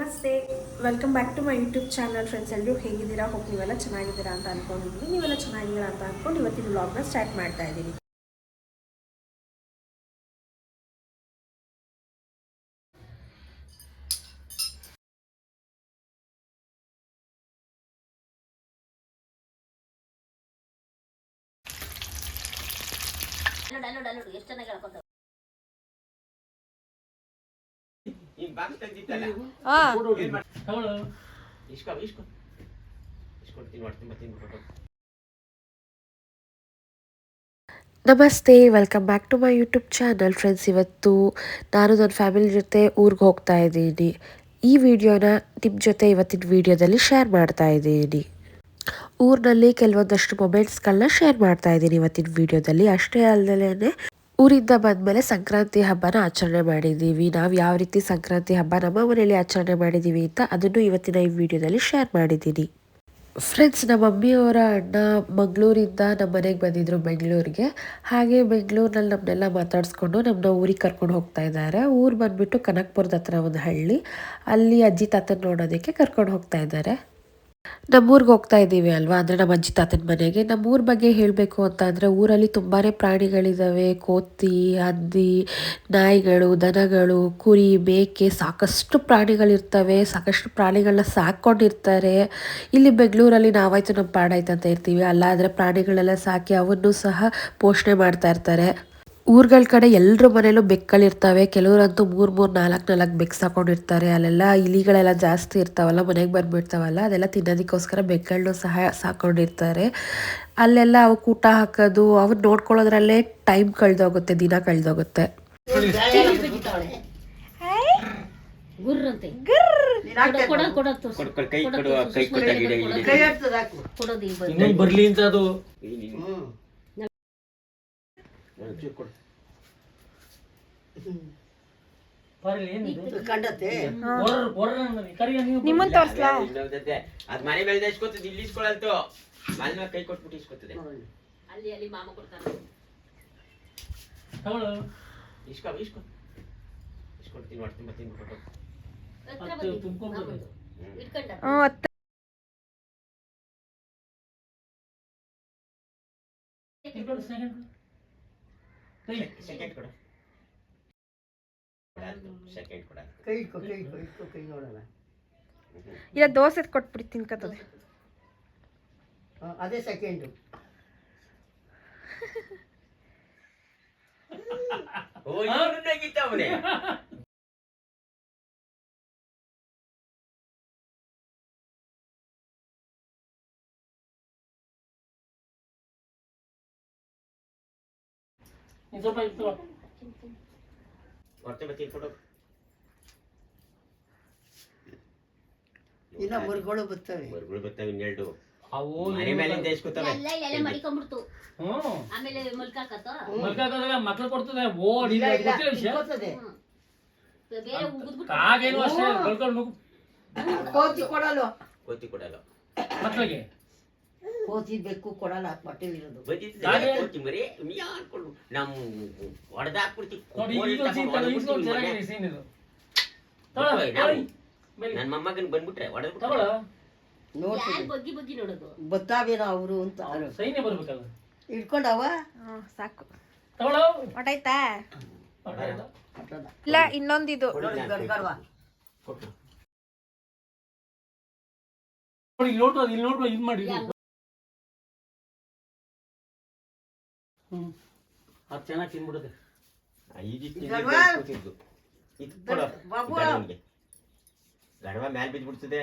ನಮಸ್ತೆ, welcome back to my YouTube channel friends. ಎಲ್ಲರೂ ಹೇಗಿದ್ದೀರಾ? ಹೋಗಿ ನೀವೆಲ್ಲ ಚೆನ್ನಾಗಿದ್ದೀರಾ ಅಂತ ಅಂದ್ಕೊಂಡಿದ್ದೀನಿ. ನೀವೆಲ್ಲ ಚೆನ್ನಾಗಿದ್ದೀರಾ ಅಂತ ಅಂದ್ಕೊಂಡು ಇವತ್ತಿನ ವ್ಲಾಗ್ನ ಸ್ಟಾರ್ಟ್ ಮಾಡ್ತಾ ಇದ್ದೀನಿ. ಎಷ್ಟು ಚೆನ್ನಾಗಿ ಹೇಳ್ಕೊತ ನಮಸ್ತೆ, welcome back to my YouTube channel friends. ಇವತ್ತು ನಾನು ನನ್ನ ಫ್ಯಾಮಿಲಿ ಜೊತೆ ಊರಿಗೆ ಹೋಗ್ತಾ ಇದ್ದೀನಿ. ಈ ವಿಡಿಯೋನ ನಿಮ್ಮ ಜೊತೆ ಇವತ್ತಿನ ವಿಡಿಯೋದಲ್ಲಿ ಶೇರ್ ಮಾಡ್ತಾ ಇದ್ದೀನಿ. ಊರಿನಲ್ಲಿ ಕೆಲವೊಂದಷ್ಟು ಮೊಮೆಂಟ್ಸ್ಗಳನ್ನ ಶೇರ್ ಮಾಡ್ತಾ ಇದ್ದೀನಿ ಇವತ್ತಿನ ವಿಡಿಯೋದಲ್ಲಿ. ಅಷ್ಟೇ ಅಲ್ಲದೇ ಊರಿಂದ ಬಂದಮೇಲೆ ಸಂಕ್ರಾಂತಿ ಹಬ್ಬನ ಆಚರಣೆ ಮಾಡಿದ್ದೀವಿ. ನಾವು ಯಾವ ರೀತಿ ಸಂಕ್ರಾಂತಿ ಹಬ್ಬ ನಮ್ಮ ಮನೆಯಲ್ಲಿ ಆಚರಣೆ ಮಾಡಿದ್ದೀವಿ ಅಂತ ಅದನ್ನು ಇವತ್ತಿನ ಈ ವಿಡಿಯೋದಲ್ಲಿ ಶೇರ್ ಮಾಡಿದ್ದೀನಿ. ಫ್ರೆಂಡ್ಸ್, ನಮ್ಮ ಮಮ್ಮಿಯವರ ಅಣ್ಣ ಮಂಗಳೂರಿಂದ ನಮ್ಮ ಮನೆಗೆ ಬಂದಿದ್ರು ಬೆಂಗಳೂರಿಗೆ. ಹಾಗೆ ಬೆಂಗಳೂರಿನಲ್ಲಿ ನಮ್ಮನ್ನೆಲ್ಲ ಮಾತಾಡಿಸ್ಕೊಂಡು ನಮ್ಮನ್ನ ಊರಿಗೆ ಕರ್ಕೊಂಡು ಹೋಗ್ತಾ ಇದ್ದಾರೆ. ಊರು ಬಂದುಬಿಟ್ಟು ಕನಕಪುರದ ಹತ್ರ ಒಂದು ಹಳ್ಳಿ, ಅಲ್ಲಿ ಅಜ್ಜಿ ತಾತನ ನೋಡೋದಕ್ಕೆ ಕರ್ಕೊಂಡು ಹೋಗ್ತಾ ಇದ್ದಾರೆ. ನಮ್ಮೂರಿಗೆ ಹೋಗ್ತಾ ಇದ್ದೀವಿ ಅಲ್ವಾ, ಅಂದರೆ ನಮ್ಮ ಅಜ್ಜಿ ತಾತನ ಮನೆಗೆ. ನಮ್ಮೂರ ಬಗ್ಗೆ ಹೇಳಬೇಕು ಅಂತ ಅಂದರೆ ಊರಲ್ಲಿ ತುಂಬಾ ಪ್ರಾಣಿಗಳಿದ್ದಾವೆ. ಕೋತಿ, ಹಂದಿ, ನಾಯಿಗಳು, ದನಗಳು, ಕುರಿ, ಮೇಕೆ, ಸಾಕಷ್ಟು ಪ್ರಾಣಿಗಳಿರ್ತವೆ. ಸಾಕಷ್ಟು ಪ್ರಾಣಿಗಳನ್ನ ಸಾಕೊಂಡಿರ್ತಾರೆ. ಇಲ್ಲಿ ಬೆಂಗಳೂರಲ್ಲಿ ನಾವಾಯ್ತು ನಮ್ಮ ಪಾಡಾಯ್ತು ಅಂತ ಇರ್ತೀವಿ. ಅಲ್ಲಾದರೆ ಪ್ರಾಣಿಗಳೆಲ್ಲ ಸಾಕಿ ಅವನ್ನು ಸಹ ಪೋಷಣೆ ಮಾಡ್ತಾ ಇರ್ತಾರೆ. ಊರುಗಳ ಕಡೆ ಎಲ್ಲರ ಮನೇಲೂ ಬೆಕ್ಕಳಿರ್ತವೆ. ಕೆಲವರಂತೂ 3-4 ಬೆಕ್ಕು ಸಾಕೊಂಡಿರ್ತಾರೆ. ಅಲ್ಲೆಲ್ಲ ಇಲಿಗಳೆಲ್ಲ ಜಾಸ್ತಿ ಇರ್ತಾವಲ್ಲ, ಮನೆಗೆ ಬಂದುಬಿಡ್ತಾವಲ್ಲ, ಅದೆಲ್ಲ ತಿನ್ನೋದಕ್ಕೋಸ್ಕರ ಬೆಕ್ಕಳನ್ನೂ ಸಹ ಸಾಕೊಂಡಿರ್ತಾರೆ. ಅಲ್ಲೆಲ್ಲ ಅವಕ್ಕೆ ಊಟ ಹಾಕೋದು, ಅವನ್ನ ನೋಡ್ಕೊಳ್ಳೋದ್ರಲ್ಲೇ ಟೈಮ್ ಕಳೆದೋಗುತ್ತೆ, ದಿನ ಕಳೆದೋಗುತ್ತೆ. ಬರ್ಲಿ ಅಂತ ಅದು ನಿಮ್ಮನ್ನ ತೋರಿಸ್ಲಾ? ಅದ್ ಮನೆ ಮೇಲೆ ಇಸ್ಕೊತದೆ, ಇಲ್ಲಿ ಇಸ್ಕೊಳಲ್ತು, ಮನೆ ಕೈ ಕೊಟ್ಬಿಟ್ಟು ಇಸ್ಕೊತದೆ. ಅಲ್ಲಿ ಅಲ್ಲಿ ಮಾಮ ಕೊಡ್ತಾನೆ. ಇಸ್ಕೊ ಇಸ್ಕೊ ಇಸ್ಕೊಡ್ತೀನಿ, ಮಾಡ್ತೀನಿ ಬರ್ತೀನಿ ಕೊಟ್ಟು ಸೆಕೆಂಡ್ ಕೊಡ, ಸೆಕೆಂಡ್ ಕೊಡ, ಕೈ ಇಟ್ಕೊ, ಕೈ ಇಟ್ಕೊ, ಇಟ್ಕೊ, ಕೈ ನೋಡೋಣ. ಇಲ್ಲ, ದೋಸೆ ಕೊಟ್ಬಿಟ್ಟು ತಿನ್ಕತ್ತದೆ. ಅದೇ ಸೆಕೆಂಡು. ಓ ಇವನುಗಿತ್ತ ಅವನೇ. ಸ್ವಲ್ಪ ಇತ್ತು ಮತ್ತೆ ಬರ್ತೀನಿ ಕೊಡು. ಇನ್ನ ಮರುಗಳು ಬರ್ತವೆ, ಮರುಗಳು ಬರ್ತವೆ, ಇನ್ನೆರಡು ಅವು ಮನೆ ಮೇಲಿಂದ ಇಸ್ಕೊತವೆ. ಎಲ್ಲ ಮಡಿಕೊಂಡ್ಬಿಡ್ತು. ಆಮೇಲೆ ಮಲ್ಕಾಕತ್ತ ಮಕ್ಳು ಕೊಡ್ತದೆ. ಓಡಿ ಗೊತ್ತದೆ. ಬೇರೆ ಉಗಿದ್ಬಿಟ್ಟು ಕಾಗೇನು ಅಷ್ಟೇ ಕಳ್ಕೊಂಡು ಕೋತಿ ಕೊಡಲು, ಕೋತಿ ಕೊಡಲ್ಲ ಮಕ್ಳಿಗೆ. ಕೋತಿ ಬೆಕ್ಕು ಕೊಡಲ್ಲ, ಬಟ್ಟೆಲಿ ಇರೋದು. ಕೋತಿ ಮರಿ ಮಿಯಾ ಅನ್ಕೊಂಡು ನಮ್ ಹೊಡೆದ ಹಾಕ್ಬಿಡ್ತೀವಿ. ನೋಡಿ ಇದು ಚೆನ್ನಾಗಿದೆ ಸೀನ್ ಇದು. ನನ್ನ ಮೊಮ್ಮಗನ್ ಬಂದ್ಬಿಟ್ರೆ ಹೊಡೆದ್ಬಿಟ್ಟು ತಗೊಳ ಯಾರು ಬಗ್ಗಿ ಬಗ್ಗಿ ನೋಡೋದು. ಬತ್ತಾವೇನೋ ಅವರು ಅಂತ ಸೈನ್ಯ ಬರ್ಬೇಕಲ್ಲ. ಇಟ್ಕೊಂಡವ ಸಾಕು. ತಗೊಳ ಹೊಟಾಯ್ತಾ? ಇಲ್ಲ, ಇನ್ನೊಂದಿದು ಕೊಟ್ಟು ಇಲ್ಲಿ ನೋಡ್ಬೋದು, ಇಲ್ಲಿ ನೋಡ್ಬೋದು, ಇದು ಮಾಡಿ. ಅದು ಚೆನ್ನಾಗಿ ತಿನ್ಬಿಡುತ್ತೆ. ಗಡವ ಮ್ಯಾಲ ಬಿದ್ದ್ಬಿಡ್ತದೆ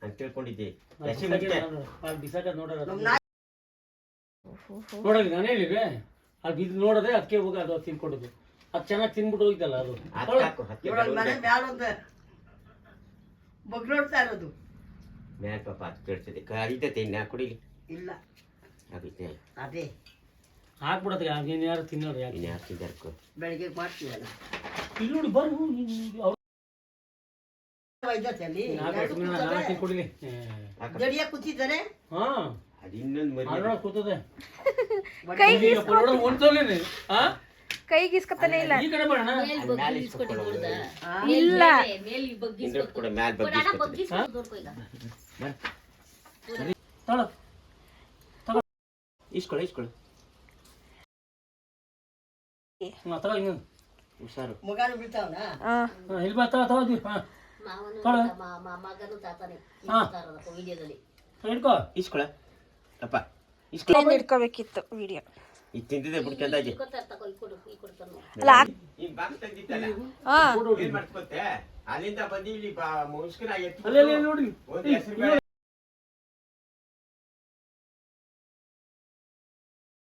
ಅಂತ ತಿಳ್ಕೊಂಡಿದ್ದೆ. ಬಿಸಾಕ ನೋಡೋದು ನೋಡಲಿ, ನಾನು ಹೇಳಿದ್ರೆ ಅದು ಬಿದ್ದು ನೋಡೋದೆ, ಅದಕ್ಕೆ ಹೋಗಿ ಅದು ತಿನ್ಕೊಡೋದು. ಅದು ಚೆನ್ನಾಗಿ ತಿನ್ಬಿಟ್ಟು ಹೋಗಿದ್ದಲ್ಲ ಅದು. ಬಗ್ಲೋಡ್ತಾ ಇರೋದು ಮ್ಯಾಲ ಪಾಪ ಅದು ಕೇಳ್ತದೆ. ಕರಿತೈತೆ ಇನ್ನ ಕುಡಿಲಿ. ಇಲ್ಲ ಆಗುತ್ತೆ, ಅದೇ ಹಾಕ್ಬಿಡತ್ತೆ. ನೀನು ಯಾರು ತಿನ್ನೋರು? ಯಾಕೆ ಇನ್ನು ಜಾಸ್ತಿ ಜರ್ಕು ಬೆಳಿಗ್ಗೆ ಮಾಡ್ತೀವಲ್ಲ ಇಲ್ಲಿ ನೋಡಿ ಬರು ವೈದ್ಯತೆಯಲ್ಲಿ ತಿನ್ಕೊಡಿಲಿ. ಜಡಿಯ ಕೂತಿದ್ದಾರೆ. ಹಾ, ಅದು ಇನ್ನೊಂದು ಮರಿ ಕೂತದೆ. ಕೈ ಒಂದ್ಸಲೇನೆ ಕೈಗೆ ಇಸ್ಕೊತಾನೆ ಇಲ್ಲ. ಈ ಕಡೆ ಬರೋಣ. ಮೇಲ್ ಬಗ್ಗಿ ಇಸ್ಕೊಟ್ಟು ನೋಡ್ದ? ಇಲ್ಲ. ಮೇಲ್ ಬಗ್ಗಿ ಹಿಂದೆ ಇಸ್ಕೊಟ್ಟು. ಕೂಡ ಮ್ಯಾಲ್ ಕೊಡು ಅಣ್ಣ, ಬಗ್ಗಿ ಬಗ್ಗಿ ಇಸ್ಕೊಟ್ಟು ನೋಡ್ಕೊ ಈಗ. ತಗೊಳ್ಳು. ಇಸ್ಕೊಳ್ಳಿ ಇಸ್ಕೊಳ್ಳಿ ತಗೋ ಇನ್ನೊಂದು. ಹುಷಾರು. ಮಗನು ಬಿಡ್ತಾವನ ಇಲ್ಲಿ ಬಾ ತಗೋ ಮಾವನು ಮಗನು ತಾತನೇ ಇರ್ತಾರದಪ್ಪ ವಿಡಿಯೋದಲ್ಲಿ. ಹಿಡ್ಕೋ. ಇಸ್ಕೊಳ ಅಪ್ಪ ಇಸ್ಕೊಳ್ಳಿ. ಇಟ್ಕೋಬೇಕಿತ್ತು ವಿಡಿಯೋ. ಇದು ತಿಂತಿದ್ದೆ ಬಿಡ್ಕೊಂಡಾಗಿ ಇಟ್ಕೊತಾರೆ ತಗೋ, ಈ ಕೊಡ್ತಾನೆ. ಈಗ ಬಾಕ್ಸ್ ತೆಗ್ದಿತ್ತಲ್ಲ ಹಾ ಏನ್ ಮಾಡ್ಕೊತೆ ಅಲ್ಲಿಂದ ಬಂದು ಇಲ್ಲಿ ಮುಸ್ಕಿನ ಅಲ್ಲಿ ನೋಡಿ. ಒಂದು ಹೆಸರು ಬೇಳೆ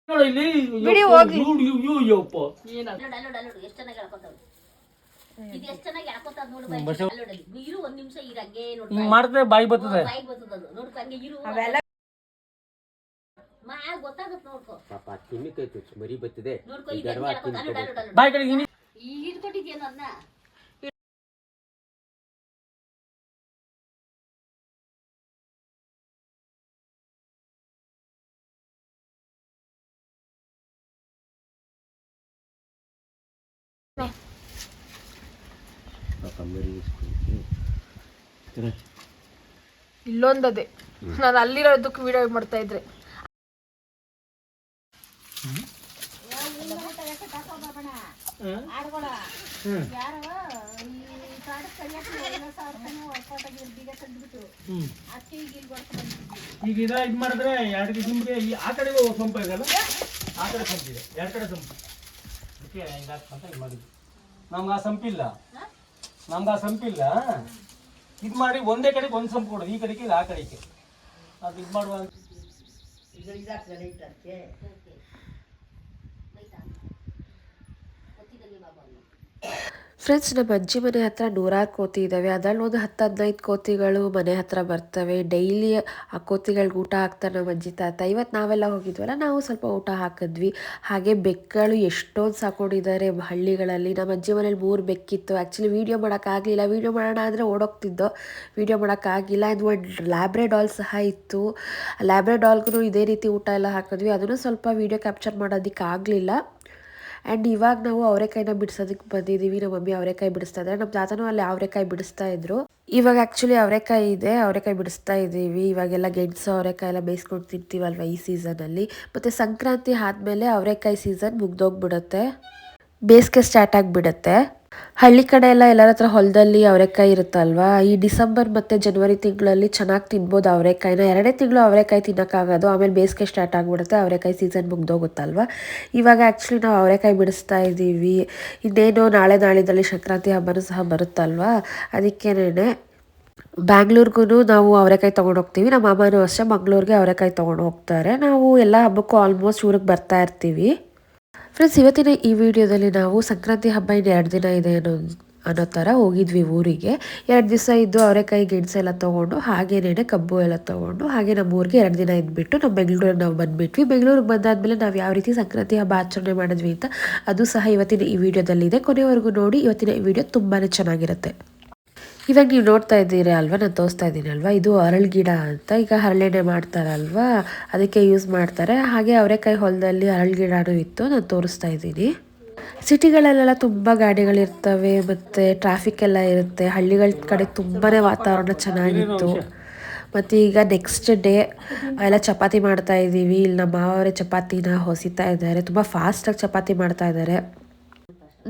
ನೋಡು ಇಲ್ಲಿ. ಬಿಡಿ ಹೋಗ್ಲಿ. ಯಪ್ಪ. ಅಲ್ಲೋಡು ಎಷ್ಟು ಚೆನ್ನಾಗಿ ಹೇಳ್ಕೊತಾವೆ. ಇದು ಎಷ್ಟು ಚೆನ್ನಾಗಿ ಹೇಳ್ಕೊತಾವ ನೋಡು ಬಾಯ್. ಅಲ್ಲೋಡಲ್ಲಿ ಇರು, ಒಂದ್ ನಿಮಿಷ ಇರು, ಹಂಗೆ ನೋಡ್ತಾ ಹಿಂಗ್ ಮಾಡ್ತಾರೆ ಬಾಯಿ ಬರ್ತದೆ. ಬಾಯಿಗೆ ಬರ್ತದ ಅದು. ನೋಡ್ಕೊ ಹಂಗೆ ಇರು. ಅವೆಲ್ಲ ಗೊತ್ತಾಗತ್ ನೋಡ್ಕೊ. ಪಾಪ ತಿನ್ನಕ್ಕೆ ಮರಿ ಬರ್ತದೆ ನೋಡ್ಕೊ ಇದು ಹೆಂಗೆ ಹೇಳ್ಕೊತ. ಅಲ್ಲೋಡು ಬಾಯಿ ಕಡೆ ಹಿಂಗೆ. ಈಗ ಇಟ್ಕೊಟ್ಟಿದ್ಯೇನು ಅದನ್ನ? ಪಾಪ ಮರಿ ಇಲ್ಲೊಂದದೆ. ನಾನು ಅಲ್ಲಿರೋದಕ್ಕೆ ವಿಡಿಯೋ ಮಾಡ್ತಾ ಇದ್ರೆ ಈಗ ಇದ ಇದು ಮಾಡಿದ್ರೆ 2 ಕಿಸಿಮ್ಗೆ ಆ ಕಡೆ ಸೊಂಪು ಇದೆಯಲ್ಲ, ಆ ಕಡೆ ಸಂಪಿದೆ, 2 ಕಡೆ ಸಂಪು. ಅದಕ್ಕೆ ಹಿಂಗಾಗ್ತಂತ ಇದು ಮಾಡಿದ್ವಿ. ನಮ್ಗೆ ಆ ಸಂಪಿಲ್ಲ. ಇದು ಮಾಡಿ ಒಂದೇ ಕಡೆಗೆ ಒಂದು ಸಂಪು ಕೊಡೋದು, ಈ ಕಡೆಗೆ ಇಲ್ಲ ಆ ಕಡೆಗೆ. ಅದು ಇದು ಮಾಡುವ ಫ್ರೆಂಡ್ಸ್, ನಮ್ಮ ಅಜ್ಜಿ ಮನೆ ಹತ್ರ 100 ಕೋತಿ ಇದ್ದಾವೆ. ಅದರಲ್ಲಿ ಒಂದು 10-15 ಕೋತಿಗಳು ಮನೆ ಹತ್ರ ಬರ್ತವೆ. ಡೈಲಿ ಆ ಕೋತಿಗಳಿಗೆ ಊಟ ಹಾಕ್ತಾರೆ ನಮ್ಮ ಅಜ್ಜಿ ತಾತ. ಇವತ್ತು ನಾವೆಲ್ಲ ಹೋಗಿದ್ವಲ್ಲ, ನಾವು ಸ್ವಲ್ಪ ಊಟ ಹಾಕಿದ್ವಿ. ಹಾಗೆ ಬೆಕ್ಕಗಳು ಎಷ್ಟೊಂದು ಸಾಕೊಂಡಿದ್ದಾರೆ ಹಳ್ಳಿಗಳಲ್ಲಿ. ನಮ್ಮ ಅಜ್ಜಿ ಮನೇಲಿ 3 ಬೆಕ್ಕಿತ್ತು. ಆ್ಯಕ್ಚುಲಿ ವೀಡಿಯೋ ಮಾಡೋಕ್ಕಾಗಲಿಲ್ಲ. ವೀಡಿಯೋ ಮಾಡೋಣ ಅಂದರೆ ಓಡೋಗ್ತಿದ್ದೋ, ವೀಡಿಯೋ ಮಾಡೋಕ್ಕಾಗಿಲ್ಲ. ಇದು ಒಂದು ಲ್ಯಾಬ್ರೆಡಾಲ್ ಸಹ ಇತ್ತು. ಲ್ಯಾಬ್ರೆಡಾಲ್ಗೂ ಇದೇ ರೀತಿ ಊಟ ಎಲ್ಲ ಹಾಕಿದ್ವಿ. ಅದನ್ನು ಸ್ವಲ್ಪ ವೀಡಿಯೋ ಕ್ಯಾಪ್ಚರ್ ಮಾಡೋದಕ್ಕಾಗಲಿಲ್ಲ. ಆ್ಯಂಡ್ ಇವಾಗ ನಾವು ಅವರೆಕಾಯಿನ ಬಿಡಿಸೋದಕ್ಕೆ ಬಂದಿದ್ದೀವಿ. ನಮ್ಮ ಮಮ್ಮಿ ಅವರೆಕಾಯಿ ಬಿಡಿಸ್ತಾ ಇದ್ದಾರೆ. ನಮ್ಮ ತಾತನೂ ಅಲ್ಲಿ ಅವರೆಕಾಯಿ ಬಿಡಿಸ್ತಾ ಇದ್ರು. ಇವಾಗ ಆ್ಯಕ್ಚುಲಿ ಅವರೆಕಾಯಿ ಇದೆ, ಅವರೆಕಾಯಿ ಬಿಡಿಸ್ತಾ ಇದ್ದೀವಿ. ಇವಾಗೆಲ್ಲ ಗೆಣಸು ಅವರೆಕಾಯಿ ಎಲ್ಲ ಬೇಯಿಸ್ಕೊಂಡು ತಿಂತೀವಲ್ವ ಈ ಸೀಸನಲ್ಲಿ. ಮತ್ತು ಸಂಕ್ರಾಂತಿ ಆದಮೇಲೆ ಅವರೆಕಾಯಿ ಸೀಸನ್ ಮುಗ್ದೋಗ್ಬಿಡುತ್ತೆ, ಬೇಸಿಗೆ ಸ್ಟಾರ್ಟ್ ಆಗಿಬಿಡುತ್ತೆ. ಹಳ್ಳಿ ಕಡೆ ಎಲ್ಲರ ಹತ್ರ ಹೊಲದಲ್ಲಿ ಅವರೆಕಾಯಿ ಇರುತ್ತಲ್ವ. ಈ ಡಿಸೆಂಬರ್ ಮತ್ತು ಜನವರಿ ತಿಂಗಳಲ್ಲಿ ಚೆನ್ನಾಗಿ ತಿನ್ಬೋದು ಅವರೆಕಾಯಿನ. 2 ತಿಂಗಳು ಅವರೆಕಾಯಿ ತಿನ್ನೋಕ್ಕಾಗೋದು, ಆಮೇಲೆ ಬೇಸಿಗೆ ಸ್ಟಾರ್ಟ್ ಆಗಿಬಿಡುತ್ತೆ, ಅವರೆಕಾಯಿ ಸೀಸನ್ ಮುಗ್ದೋಗುತ್ತಲ್ವ. ಇವಾಗ ಆ್ಯಕ್ಚುಲಿ ನಾವು ಅವರೆಕಾಯಿ ಬಿಡಿಸ್ತಾ ಇದ್ದೀವಿ. ಇನ್ನೇನು ನಾಳಿದ್ದಲ್ಲಿ ಸಂಕ್ರಾಂತಿ ಹಬ್ಬನೂ ಸಹ ಬರುತ್ತಲ್ವ, ಅದಕ್ಕೇನೆ ಬ್ಯಾಂಗ್ಳೂರ್ಗೂ ನಾವು ಅವರೆಕಾಯಿ ತೊಗೊಂಡೋಗ್ತೀವಿ. ನಮ್ಮ ಮಾಮನೂ ಅಷ್ಟೇ ಮಂಗ್ಳೂರಿಗೆ ಅವರೆಕಾಯಿ ತೊಗೊಂಡು ಹೋಗ್ತಾರೆ. ನಾವು ಎಲ್ಲ ಹಬ್ಬಕ್ಕೂ ಆಲ್ಮೋಸ್ಟ್ ಊರಿಗೆ ಬರ್ತಾ ಇರ್ತೀವಿ. ಫ್ರೆಂಡ್ಸ್, ಇವತ್ತಿನ ಈ ವಿಡಿಯೋದಲ್ಲಿ ನಾವು ಸಂಕ್ರಾಂತಿ ಹಬ್ಬ ಇನ್ನು 2 ದಿನ ಇದೆ ಅನ್ನೋ ಥರ ಹೋಗಿದ್ವಿ ಊರಿಗೆ. 2 ದಿವಸ ಇದ್ದು ಅವರೆಕಾಯಿ ಗೆಣಸೆಲ್ಲ ತೊಗೊಂಡು, ಹಾಗೇನೇ ಕಬ್ಬು ಎಲ್ಲ ತೊಗೊಂಡು, ಹಾಗೆ ನಮ್ಮ ಊರಿಗೆ 2 ದಿನ ಇದ್ಬಿಟ್ಟು ನಮ್ಮ ಬೆಂಗಳೂರಿಗೆ ನಾವು ಬಂದುಬಿಟ್ವಿ. ಬೆಂಗಳೂರಿಗೆ ಬಂದಾದಮೇಲೆ ನಾವು ಯಾವ ರೀತಿ ಸಂಕ್ರಾಂತಿ ಹಬ್ಬ ಆಚರಣೆ ಮಾಡಿದ್ವಿ ಅಂತ ಅದು ಸಹ ಇವತ್ತಿನ ಈ ವಿಡಿಯೋದಲ್ಲಿದೆ. ಕೊನೆವರೆಗೂ ನೋಡಿ. ಇವತ್ತಿನ ಈ ವಿಡಿಯೋ ತುಂಬಾ ಚೆನ್ನಾಗಿರುತ್ತೆ. ಇವಾಗ ನೀವು ನೋಡ್ತಾ ಇದ್ದೀರಿ ಅಲ್ವಾ, ನಾನು ತೋರಿಸ್ತಾ ಇದ್ದೀನಿ ಅಲ್ವಾ, ಇದು ಹರಳು ಗಿಡ ಅಂತ. ಈಗ ಹರಳೆಣ್ಣೆ ಮಾಡ್ತಾರಲ್ವಾ, ಅದಕ್ಕೆ ಯೂಸ್ ಮಾಡ್ತಾರೆ. ಹಾಗೆ ಅವರೆಕಾಯಿ ಹೊಲದಲ್ಲಿ ಹರಳು ಗಿಡನೂ ಇತ್ತು, ನಾನು ತೋರಿಸ್ತಾ ಇದ್ದೀನಿ. ಸಿಟಿಗಳಲ್ಲೆಲ್ಲ ತುಂಬ ಗಾಡಿಗಳಿರ್ತವೆ ಮತ್ತು ಟ್ರಾಫಿಕ್ ಎಲ್ಲ ಇರುತ್ತೆ. ಹಳ್ಳಿಗಳ ಕಡೆ ತುಂಬಾ ವಾತಾವರಣ ಚೆನ್ನಾಗಿತ್ತು. ಮತ್ತು ಈಗ ನೆಕ್ಸ್ಟ್ ಡೇ ಎಲ್ಲ ಚಪಾತಿ ಮಾಡ್ತಾ ಇದ್ದೀವಿ. ಇಲ್ಲಿ ನಮ್ಮ ಮಾವರೇ ಚಪಾತಿನ ಹೊಸಿತಾ ಇದ್ದಾರೆ. ತುಂಬ ಫಾಸ್ಟಾಗಿ ಚಪಾತಿ ಮಾಡ್ತಾ ಇದ್ದಾರೆ.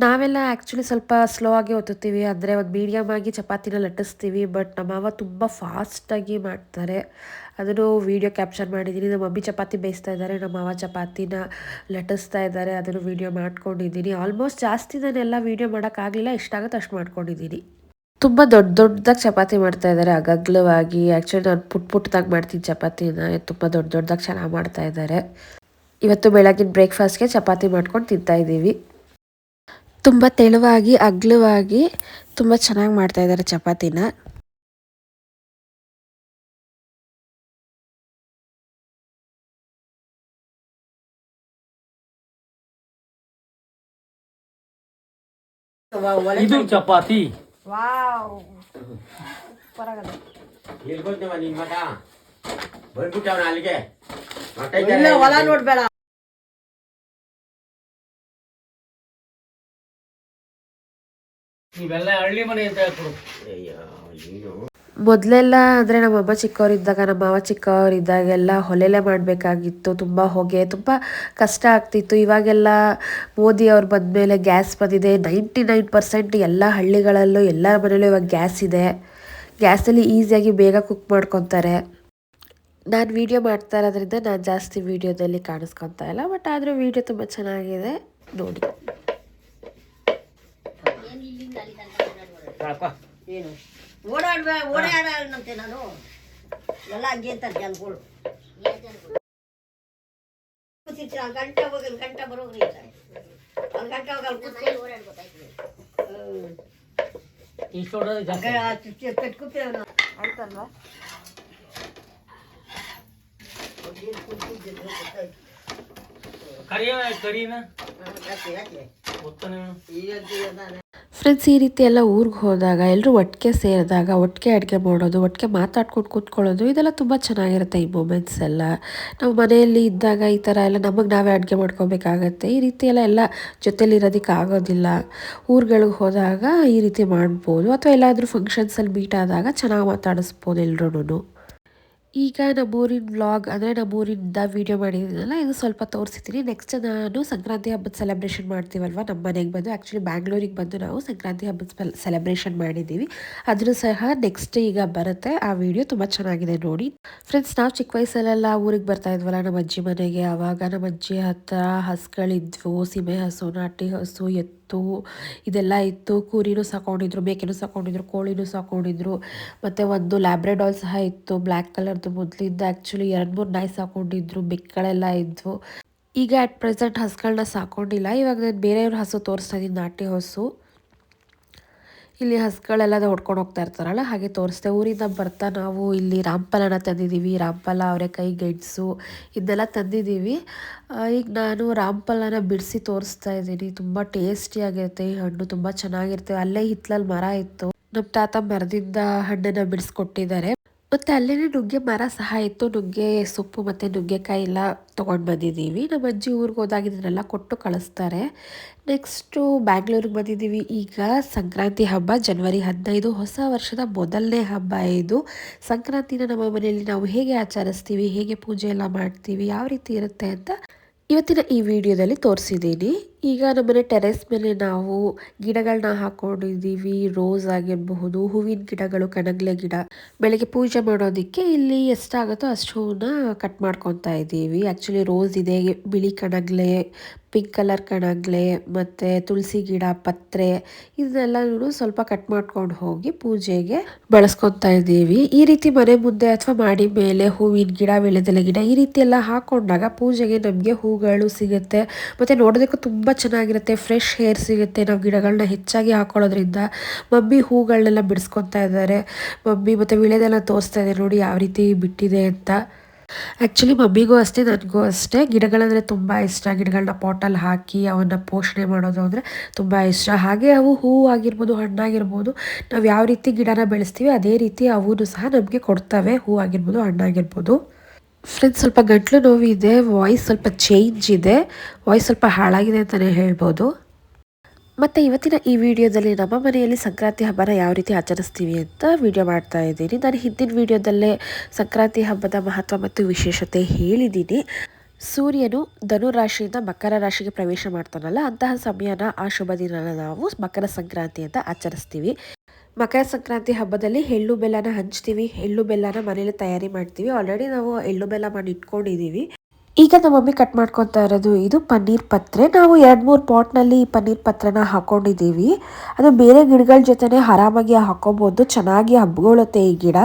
ನಾವೆಲ್ಲ ಆ್ಯಕ್ಚುಲಿ ಸ್ವಲ್ಪ ಸ್ಲೋ ಆಗಿ ಒತ್ತುತ್ತೀವಿ, ಅಂದರೆ ಒಂದು ಮೀಡಿಯಮ್ ಆಗಿ ಚಪಾತಿನ ಲಟ್ಟಿಸ್ತೀವಿ. ಬಟ್ ನಮ್ಮ ಮಾವ ತುಂಬ ಫಾಸ್ಟಾಗಿ ಮಾಡ್ತಾರೆ. ಅದನ್ನು ವೀಡಿಯೋ ಕ್ಯಾಪ್ಚರ್ ಮಾಡಿದ್ದೀನಿ. ನಮ್ಮ ಮಮ್ಮಿ ಚಪಾತಿ ಬೇಯಿಸ್ತಾ ಇದ್ದಾರೆ, ನಮ್ಮ ಮಾವ ಚಪಾತಿನ ಲಟ್ಟಿಸ್ತಾ ಇದ್ದಾರೆ. ಅದನ್ನು ವೀಡಿಯೋ ಮಾಡ್ಕೊಂಡಿದ್ದೀನಿ. ಆಲ್ಮೋಸ್ಟ್ ಜಾಸ್ತಿ ನಾನೆಲ್ಲ ವೀಡಿಯೋ ಮಾಡೋಕ್ಕಾಗಲಿಲ್ಲ, ಎಷ್ಟಾಗುತ್ತೆ ಅಷ್ಟು ಮಾಡ್ಕೊಂಡಿದ್ದೀನಿ. ತುಂಬ ದೊಡ್ಡದಾಗಿ ಚಪಾತಿ ಮಾಡ್ತಾ ಇದ್ದಾರೆ, ಅಗಗ್ಲವಾಗಿ. ಆ್ಯಕ್ಚುಲಿ ನಾನು ಪುಟ್ಟದಾಗಿ ಮಾಡ್ತೀನಿ ಚಪಾತಿನ, ತುಂಬ ದೊಡ್ಡದಾಗಿ ಚೆನ್ನಾಗಿ ಮಾಡ್ತಾ ಇದ್ದಾರೆ. ಇವತ್ತು ಬೆಳಗಿನ ಬ್ರೇಕ್ಫಾಸ್ಟ್ಗೆ ಚಪಾತಿ ಮಾಡ್ಕೊಂಡು ತಿಂತಾಯಿದ್ದೀವಿ. ತುಂಬ ತೆಳುವಾಗಿ ಅಗಲವಾಗಿ ತುಂಬ ಚೆನ್ನಾಗಿ ಮಾಡ್ತಾ ಇದ್ದಾರೆ ಚಪಾತಿನ. ಇದು ಚಪಾತಿ. ವಾವ್, ಎಲ್ಲಿ ಬಂದವ ನಿನ್ ಮಗ ಬಂದ್ಬಿಟ್ಟವನ ಅಲ್ಲಿಗೆ ಹೊಲ ನೋಡ್ಬೇಡ. ಇವೆಲ್ಲ ಹಳ್ಳಿ ಮನೆ ಅಂತ ಹೇಳ್ಕೊಡು. ಅಯ್ಯೋ ನೀನು ಮೊದಲೆಲ್ಲ ಅಂದರೆ ನಮ್ಮಮ್ಮ ಚಿಕ್ಕವರಿದ್ದಾಗ ನಮ್ಮ ಮಾವ ಚಿಕ್ಕವರಿದ್ದಾಗೆಲ್ಲ ಹೊಲೆಲೆ ಮಾಡಬೇಕಾಗಿತ್ತು. ತುಂಬ ಹೊಗೆ, ತುಂಬ ಕಷ್ಟ ಆಗ್ತಿತ್ತು. ಇವಾಗೆಲ್ಲ ಮೋದಿ ಅವ್ರು ಬಂದಮೇಲೆ ಗ್ಯಾಸ್ ಬಂದಿದೆ. 99% ಎಲ್ಲ ಹಳ್ಳಿಗಳಲ್ಲೂ ಎಲ್ಲ ಮನೆಯಲ್ಲೂ ಇವಾಗ ಗ್ಯಾಸ್ ಇದೆ. ಗ್ಯಾಸಲ್ಲಿ ಈಸಿಯಾಗಿ ಬೇಗ ಕುಕ್ ಮಾಡ್ಕೊತಾರೆ. ನಾನು ವೀಡಿಯೋ ಮಾಡ್ತಾ ಇರೋದ್ರಿಂದ ನಾನು ಜಾಸ್ತಿ ವೀಡಿಯೋದಲ್ಲಿ ಕಾಣಿಸ್ಕೊತಾ ಇಲ್ಲ, ಬಟ್ ಆದರೂ ವೀಡಿಯೋ ತುಂಬ ಚೆನ್ನಾಗಿದೆ, ನೋಡಿ. ಏನು ಇಲ್ಲಿಂದ ಅಲ್ಲಿ ತನಕ ಓಡಾಡ್ಬೋದು. ಏನು ಓಡಾಡಂತೆ ನಾನು ಎಲ್ಲ ಹಂಗೆ ಅಂತಾರೆ ಜನಗಳು. ಏನ್ ಜನಗಳು? ಕೂತಿರ್ತೀನಿ, 1 ಗಂಟೆ ಹೋಗಿ 1 ಗಂಟೆ ಬರೋಗ್ರಿ ಅಂತಾರೆ. 1 ಗಂಟೆ ಹೋಗಿ ಅಲ್ಲಿ ಮನೇಲಿ ಓಡಾಡ್ಬೇಕಾಯ್ತದೆ. ಇಷ್ಟು ಹೊಡೆದ್ರೆ ಜಾಸ್ತಿ. ಪೆಟ್ಕುತ್ತೇವೆ ಆಯ್ತಲ್ವಾ? ಕರೀನ ಗೊತ್ತಾನೆ. ಫ್ರೆಂಡ್ಸ್, ಈ ರೀತಿ ಎಲ್ಲ ಊರಿಗೆ ಹೋದಾಗ ಎಲ್ಲರೂ ಒಟ್ಟಿಗೆ ಸೇರಿದಾಗ ಒಟ್ಟಿಗೆ ಅಡುಗೆ ಮಾಡೋದು, ಒಟ್ಟಿಗೆ ಮಾತಾಡ್ಕೊಂಡು ಕೂತ್ಕೊಳ್ಳೋದು, ಇದೆಲ್ಲ ತುಂಬ ಚೆನ್ನಾಗಿರುತ್ತೆ. ಈ ಮೂಮೆಂಟ್ಸ್ ಎಲ್ಲ ನಾವು ಮನೆಯಲ್ಲಿ ಇದ್ದಾಗ ಈ ಥರ ಎಲ್ಲ ನಮಗೆ ನಾವೇ ಅಡುಗೆ ಮಾಡ್ಕೋಬೇಕಾಗತ್ತೆ. ಈ ರೀತಿ ಎಲ್ಲ ಜೊತೆಲಿರೋದಕ್ಕೆ ಆಗೋದಿಲ್ಲ. ಊರುಗಳಿಗೆ ಹೋದಾಗ ಈ ರೀತಿ ಮಾಡ್ಬೋದು, ಅಥವಾ ಎಲ್ಲಾದರೂ ಫಂಕ್ಷನ್ಸಲ್ಲಿ ಮೀಟ್ ಆದಾಗ ಚೆನ್ನಾಗಿ ಮಾತಾಡಿಸ್ಬೋದು ಎಲ್ರೂ. ಈಗ ನಮ್ಮೂರಿನ ವ್ಲಾಗ್ ಅಂದರೆ ನಮ್ಮೂರಿಂದ ವೀಡಿಯೋ ಮಾಡಿದ್ದೀನಲ್ಲ, ಇದು ಸ್ವಲ್ಪ ತೋರಿಸಿದ್ದೀನಿ. ನೆಕ್ಸ್ಟ್ ನಾನು ಸಂಕ್ರಾಂತಿ ಹಬ್ಬದ ಸೆಲೆಬ್ರೇಷನ್ ಮಾಡ್ತೀವಲ್ವ ನಮ್ಮ ಮನೆಗೆ ಬಂದು, ಆ್ಯಕ್ಚುಲಿ ಬ್ಯಾಂಗ್ಳೂರಿಗೆ ಬಂದು ನಾವು ಸಂಕ್ರಾಂತಿ ಹಬ್ಬದ ಸೆಲೆಬ್ರೇಷನ್ ಮಾಡಿದ್ದೀವಿ. ಅದನ್ನು ಸಹ ನೆಕ್ಸ್ಟ್ ಈಗ ಬರುತ್ತೆ. ಆ ವಿಡಿಯೋ ತುಂಬ ಚೆನ್ನಾಗಿದೆ, ನೋಡಿ. ಫ್ರೆಂಡ್ಸ್, ನಾವು ಚಿಕ್ಕ ವಯಸ್ಸಲ್ಲೆಲ್ಲ ಊರಿಗೆ ಬರ್ತಾ ಇದ್ವಲ್ಲ ನಮ್ಮ ಅಜ್ಜಿ ಮನೆಗೆ. ಆವಾಗ ನಮ್ಮ ಅಜ್ಜಿ ಹತ್ರ ಹಸುಗಳಿದ್ವು, ಸೀಮೆ ಹಸು, ನಾಟಿ ಹಸು, ಎತ್ತು ಇದೆಲ್ಲ ಇತ್ತು. ಕುರಿನೂ ಸಾಕೊಂಡಿದ್ರು, ಮೇಕೆನೂ ಸಾಕೊಂಡಿದ್ರು, ಕೋಳಿನೂ ಸಾಕೊಂಡಿದ್ರು. ಮತ್ತು ಒಂದು ಲ್ಯಾಬ್ರೆಡಾಲ್ ಸಹ ಇತ್ತು, ಬ್ಲ್ಯಾಕ್ ಕಲರ್ದು. ಮೊದಲಿಂದ ಆ್ಯಕ್ಚುಲಿ 2-3 ನಾಯಿ ಸಾಕೊಂಡಿದ್ರು, ಬೆಕ್ಕಳೆಲ್ಲ ಇದ್ವು. ಈಗ ಅಟ್ ಪ್ರೆಸೆಂಟ್ ಹಸುಗಳನ್ನ ಸಾಕೊಂಡಿಲ್ಲ. ಇವಾಗ ನಾನು ಬೇರೆಯವ್ರ ಹಸು ತೋರಿಸ್ತಾ ಇದ್ದೀನಿ, ನಾಟಿ ಹಸು. ಇಲ್ಲಿ ಹಸುಗಳೆಲ್ಲ ಹೊಡ್ಕೊಂಡು ಹೋಗ್ತಾ ಇರ್ತಾರಲ್ಲ, ಹಾಗೆ ತೋರಿಸ್ದೆ. ಊರಿಂದ ಬರ್ತಾ ನಾವು ಇಲ್ಲಿ ರಾಮಫಲನ ತಂದಿದ್ದೀವಿ. ರಾಮಫಲ, ಅವರೆಕಾಯಿ, ಗೆಣಸು ಇದನ್ನೆಲ್ಲ ತಂದಿದ್ದೀವಿ. ಈಗ ನಾನು ರಾಮಫಲನ ಬಿಡಿಸಿ ತೋರಿಸ್ತಾ ಇದ್ದೀನಿ. ತುಂಬ ಟೇಸ್ಟಿಯಾಗಿರುತ್ತೆ ಈ ಹಣ್ಣು, ತುಂಬ ಚೆನ್ನಾಗಿರುತ್ತೆ. ಅಲ್ಲೇ ಹಿತ್ತಲಲ್ಲಿ ಮರ ಇತ್ತು, ನಮ್ಮ ತಾತ ಮರದಿಂದ ಹಣ್ಣನ್ನು ಬಿಡಿಸ್ಕೊಟ್ಟಿದ್ದಾರೆ. ಮತ್ತು ಅಲ್ಲೇ ನುಗ್ಗೆ ಮರ ಸಹ ಇತ್ತು. ನುಗ್ಗೆ ಸೊಪ್ಪು ಮತ್ತು ನುಗ್ಗೆಕಾಯಿ ಎಲ್ಲ ತೊಗೊಂಡು ಬಂದಿದ್ದೀವಿ. ನಮ್ಮ ಅಜ್ಜಿ ಊರಿಗೆ ಹೋದಾಗ ಇದನ್ನೆಲ್ಲ ಕೊಟ್ಟು ಕಳಿಸ್ತಾರೆ. ನೆಕ್ಸ್ಟು ಬ್ಯಾಂಗ್ಳೂರಿಗೆ ಬಂದಿದ್ದೀವಿ. ಈಗ ಸಂಕ್ರಾಂತಿ ಹಬ್ಬ ಜನವರಿ 15, ಹೊಸ ವರ್ಷದ ಮೊದಲನೇ ಹಬ್ಬ ಇದು. ಸಂಕ್ರಾಂತಿನ ನಮ್ಮ ಮನೆಯಲ್ಲಿ ನಾವು ಹೇಗೆ ಆಚರಿಸ್ತೀವಿ, ಹೇಗೆ ಪೂಜೆ ಎಲ್ಲ ಮಾಡ್ತೀವಿ, ಯಾವ ರೀತಿ ಇರುತ್ತೆ ಅಂತ ಇವತ್ತಿನ ಈ ವಿಡಿಯೋದಲ್ಲಿ ತೋರಿಸಿದ್ದೀನಿ. ಈಗ ನಮ್ಮನೆ ಟೆರೆಸ್ ಮೇಲೆ ನಾವು ಗಿಡಗಳನ್ನ ಹಾಕೊಂಡಿದ್ದೀವಿ. ರೋಸ್ ಆಗಿರಬಹುದು, ಹೂವಿನ ಗಿಡಗಳು, ಕಣಗ್ಲೆ ಗಿಡ. ಬೆಳಗ್ಗೆ ಪೂಜೆ ಮಾಡೋದಕ್ಕೆ ಇಲ್ಲಿ ಎಷ್ಟಾಗುತ್ತೋ ಅಷ್ಟು ಹೂವನ್ನ ಕಟ್ ಮಾಡ್ಕೊತಾ ಇದ್ದೀವಿ. ಆ್ಯಕ್ಚುಲಿ ರೋಸ್ ಇದೆ, ಬಿಳಿ ಕಣಗ್ಲೆ, ಪಿಂಕ್ ಕಲರ್ ಕಣಗ್ಲೆ, ಮತ್ತು ತುಳಸಿ ಗಿಡ, ಪತ್ರೆ, ಇದನ್ನೆಲ್ಲನೂ ಸ್ವಲ್ಪ ಕಟ್ ಮಾಡ್ಕೊಂಡು ಹೋಗಿ ಪೂಜೆಗೆ ಬಳಸ್ಕೊತಾ ಇದ್ದೀವಿ. ಈ ರೀತಿ ಮನೆ ಮುಂದೆ ಅಥವಾ ಮಾಡಿ ಮೇಲೆ ಹೂವಿನ ಗಿಡ, ವೀಳ್ಯದೆಲೆ ಗಿಡ ಈ ರೀತಿ ಎಲ್ಲ ಹಾಕೊಂಡಾಗ ಪೂಜೆಗೆ ನಮಗೆ ಹೂಗಳು ಸಿಗುತ್ತೆ. ಮತ್ತು ನೋಡೋದಕ್ಕೂ ತುಂಬ ಚೆನ್ನಾಗಿರುತ್ತೆ. ಫ್ರೆಶ್ ಏರ್ ಸಿಗುತ್ತೆ ನಾವು ಗಿಡಗಳನ್ನ ಹೆಚ್ಚಾಗಿ ಹಾಕೊಳ್ಳೋದ್ರಿಂದ. ಮಮ್ಮಿ ಹೂಗಳನ್ನೆಲ್ಲ ಬಿಡಿಸ್ಕೊತಾ ಇದ್ದಾರೆ. ಮಮ್ಮಿ ಮತ್ತು ವೀಳ್ಯದೆಲೆ ತೋರಿಸ್ತಾ ಇದೆ, ನೋಡಿ ಯಾವ ರೀತಿ ಬಿಟ್ಟಿದೆ ಅಂತ. ಆ್ಯಕ್ಚುಲಿ ಮಮ್ಮಿಗೂ ಅಷ್ಟೇ, ನನಗೂ ಅಷ್ಟೇ ಗಿಡಗಳಂದರೆ ತುಂಬ ಇಷ್ಟ. ಗಿಡಗಳನ್ನ ಪಾಟಲ್ಲಿ ಹಾಕಿ ಅವನ್ನು ಪೋಷಣೆ ಮಾಡೋದು ಅಂದರೆ ತುಂಬ ಇಷ್ಟ. ಹಾಗೆ ಅವು ಹೂವು ಆಗಿರ್ಬೋದು, ಹಣ್ಣಾಗಿರ್ಬೋದು, ನಾವು ಯಾವ ರೀತಿ ಗಿಡನ ಬೆಳೆಸ್ತೀವಿ ಅದೇ ರೀತಿ ಅವೂ ಸಹ ನಮಗೆ ಕೊಡ್ತವೆ, ಹೂ ಆಗಿರ್ಬೋದು, ಹಣ್ಣಾಗಿರ್ಬೋದು. ಫ್ರೆಂಡ್ಸ್, ಸ್ವಲ್ಪ ಗಂಟ್ಲು ನೋವಿದೆ, ವಾಯ್ಸ್ ಸ್ವಲ್ಪ ಚೇಂಜ್ ಇದೆ, ವಾಯ್ಸ್ ಸ್ವಲ್ಪ ಹಾಳಾಗಿದೆ ಅಂತಲೇ ಹೇಳ್ಬೋದು. ಮತ್ತು ಇವತ್ತಿನ ಈ ವಿಡಿಯೋದಲ್ಲಿ ನಮ್ಮ ಮನೆಯಲ್ಲಿ ಸಂಕ್ರಾಂತಿ ಹಬ್ಬನ ಯಾವ ರೀತಿ ಆಚರಿಸ್ತೀವಿ ಅಂತ ವಿಡಿಯೋ ಮಾಡ್ತಾ ಇದ್ದೀನಿ. ನಾನು ಹಿಂದಿನ ವಿಡಿಯೋದಲ್ಲೇ ಸಂಕ್ರಾಂತಿ ಹಬ್ಬದ ಮಹತ್ವ ಮತ್ತು ವಿಶೇಷತೆ ಹೇಳಿದ್ದೀನಿ. ಸೂರ್ಯನು ಧನು ರಾಶಿಯಿಂದ ಮಕರ ರಾಶಿಗೆ ಪ್ರವೇಶ ಮಾಡ್ತಾನಲ್ಲ, ಅಂತಹ ಸಮಯನ, ಆ ಶುಭ ದಿನನ ನಾವು ಮಕರ ಸಂಕ್ರಾಂತಿ ಅಂತ ಆಚರಿಸ್ತೀವಿ. ಮಕರ ಸಂಕ್ರಾಂತಿ ಹಬ್ಬದಲ್ಲಿ ಎಳ್ಳು ಬೆಲ್ಲನ ಹಂಚ್ತೀವಿ. ಎಳ್ಳು ಬೆಲ್ಲನ ಮನೇಲಿ ತಯಾರಿ ಮಾಡ್ತೀವಿ. ಆಲ್ರೆಡಿ ನಾವು ಎಳ್ಳು ಬೆಲ್ಲ ಮಾಡಿ ಇಟ್ಕೊಂಡಿದ್ದೀವಿ. ಈಗ ನಮ್ಮ ಮಮ್ಮಿ ಕಟ್ ಮಾಡ್ಕೊತಾ ಇರೋದು ಇದು ಪನ್ನೀರ್ ಪತ್ರೆ. ನಾವು 2-3 ಪಾಟ್ನಲ್ಲಿ ಈ ಪನ್ನೀರ್ ಪತ್ರೆನ ಹಾಕೊಂಡಿದ್ದೀವಿ. ಅದು ಬೇರೆ ಗಿಡಗಳ ಜೊತೆನೆ ಆರಾಮಾಗಿ ಹಾಕೋಬೋದು, ಚೆನ್ನಾಗಿ ಹಬ್ಕೊಳ್ಳುತ್ತೆ ಈ ಗಿಡ.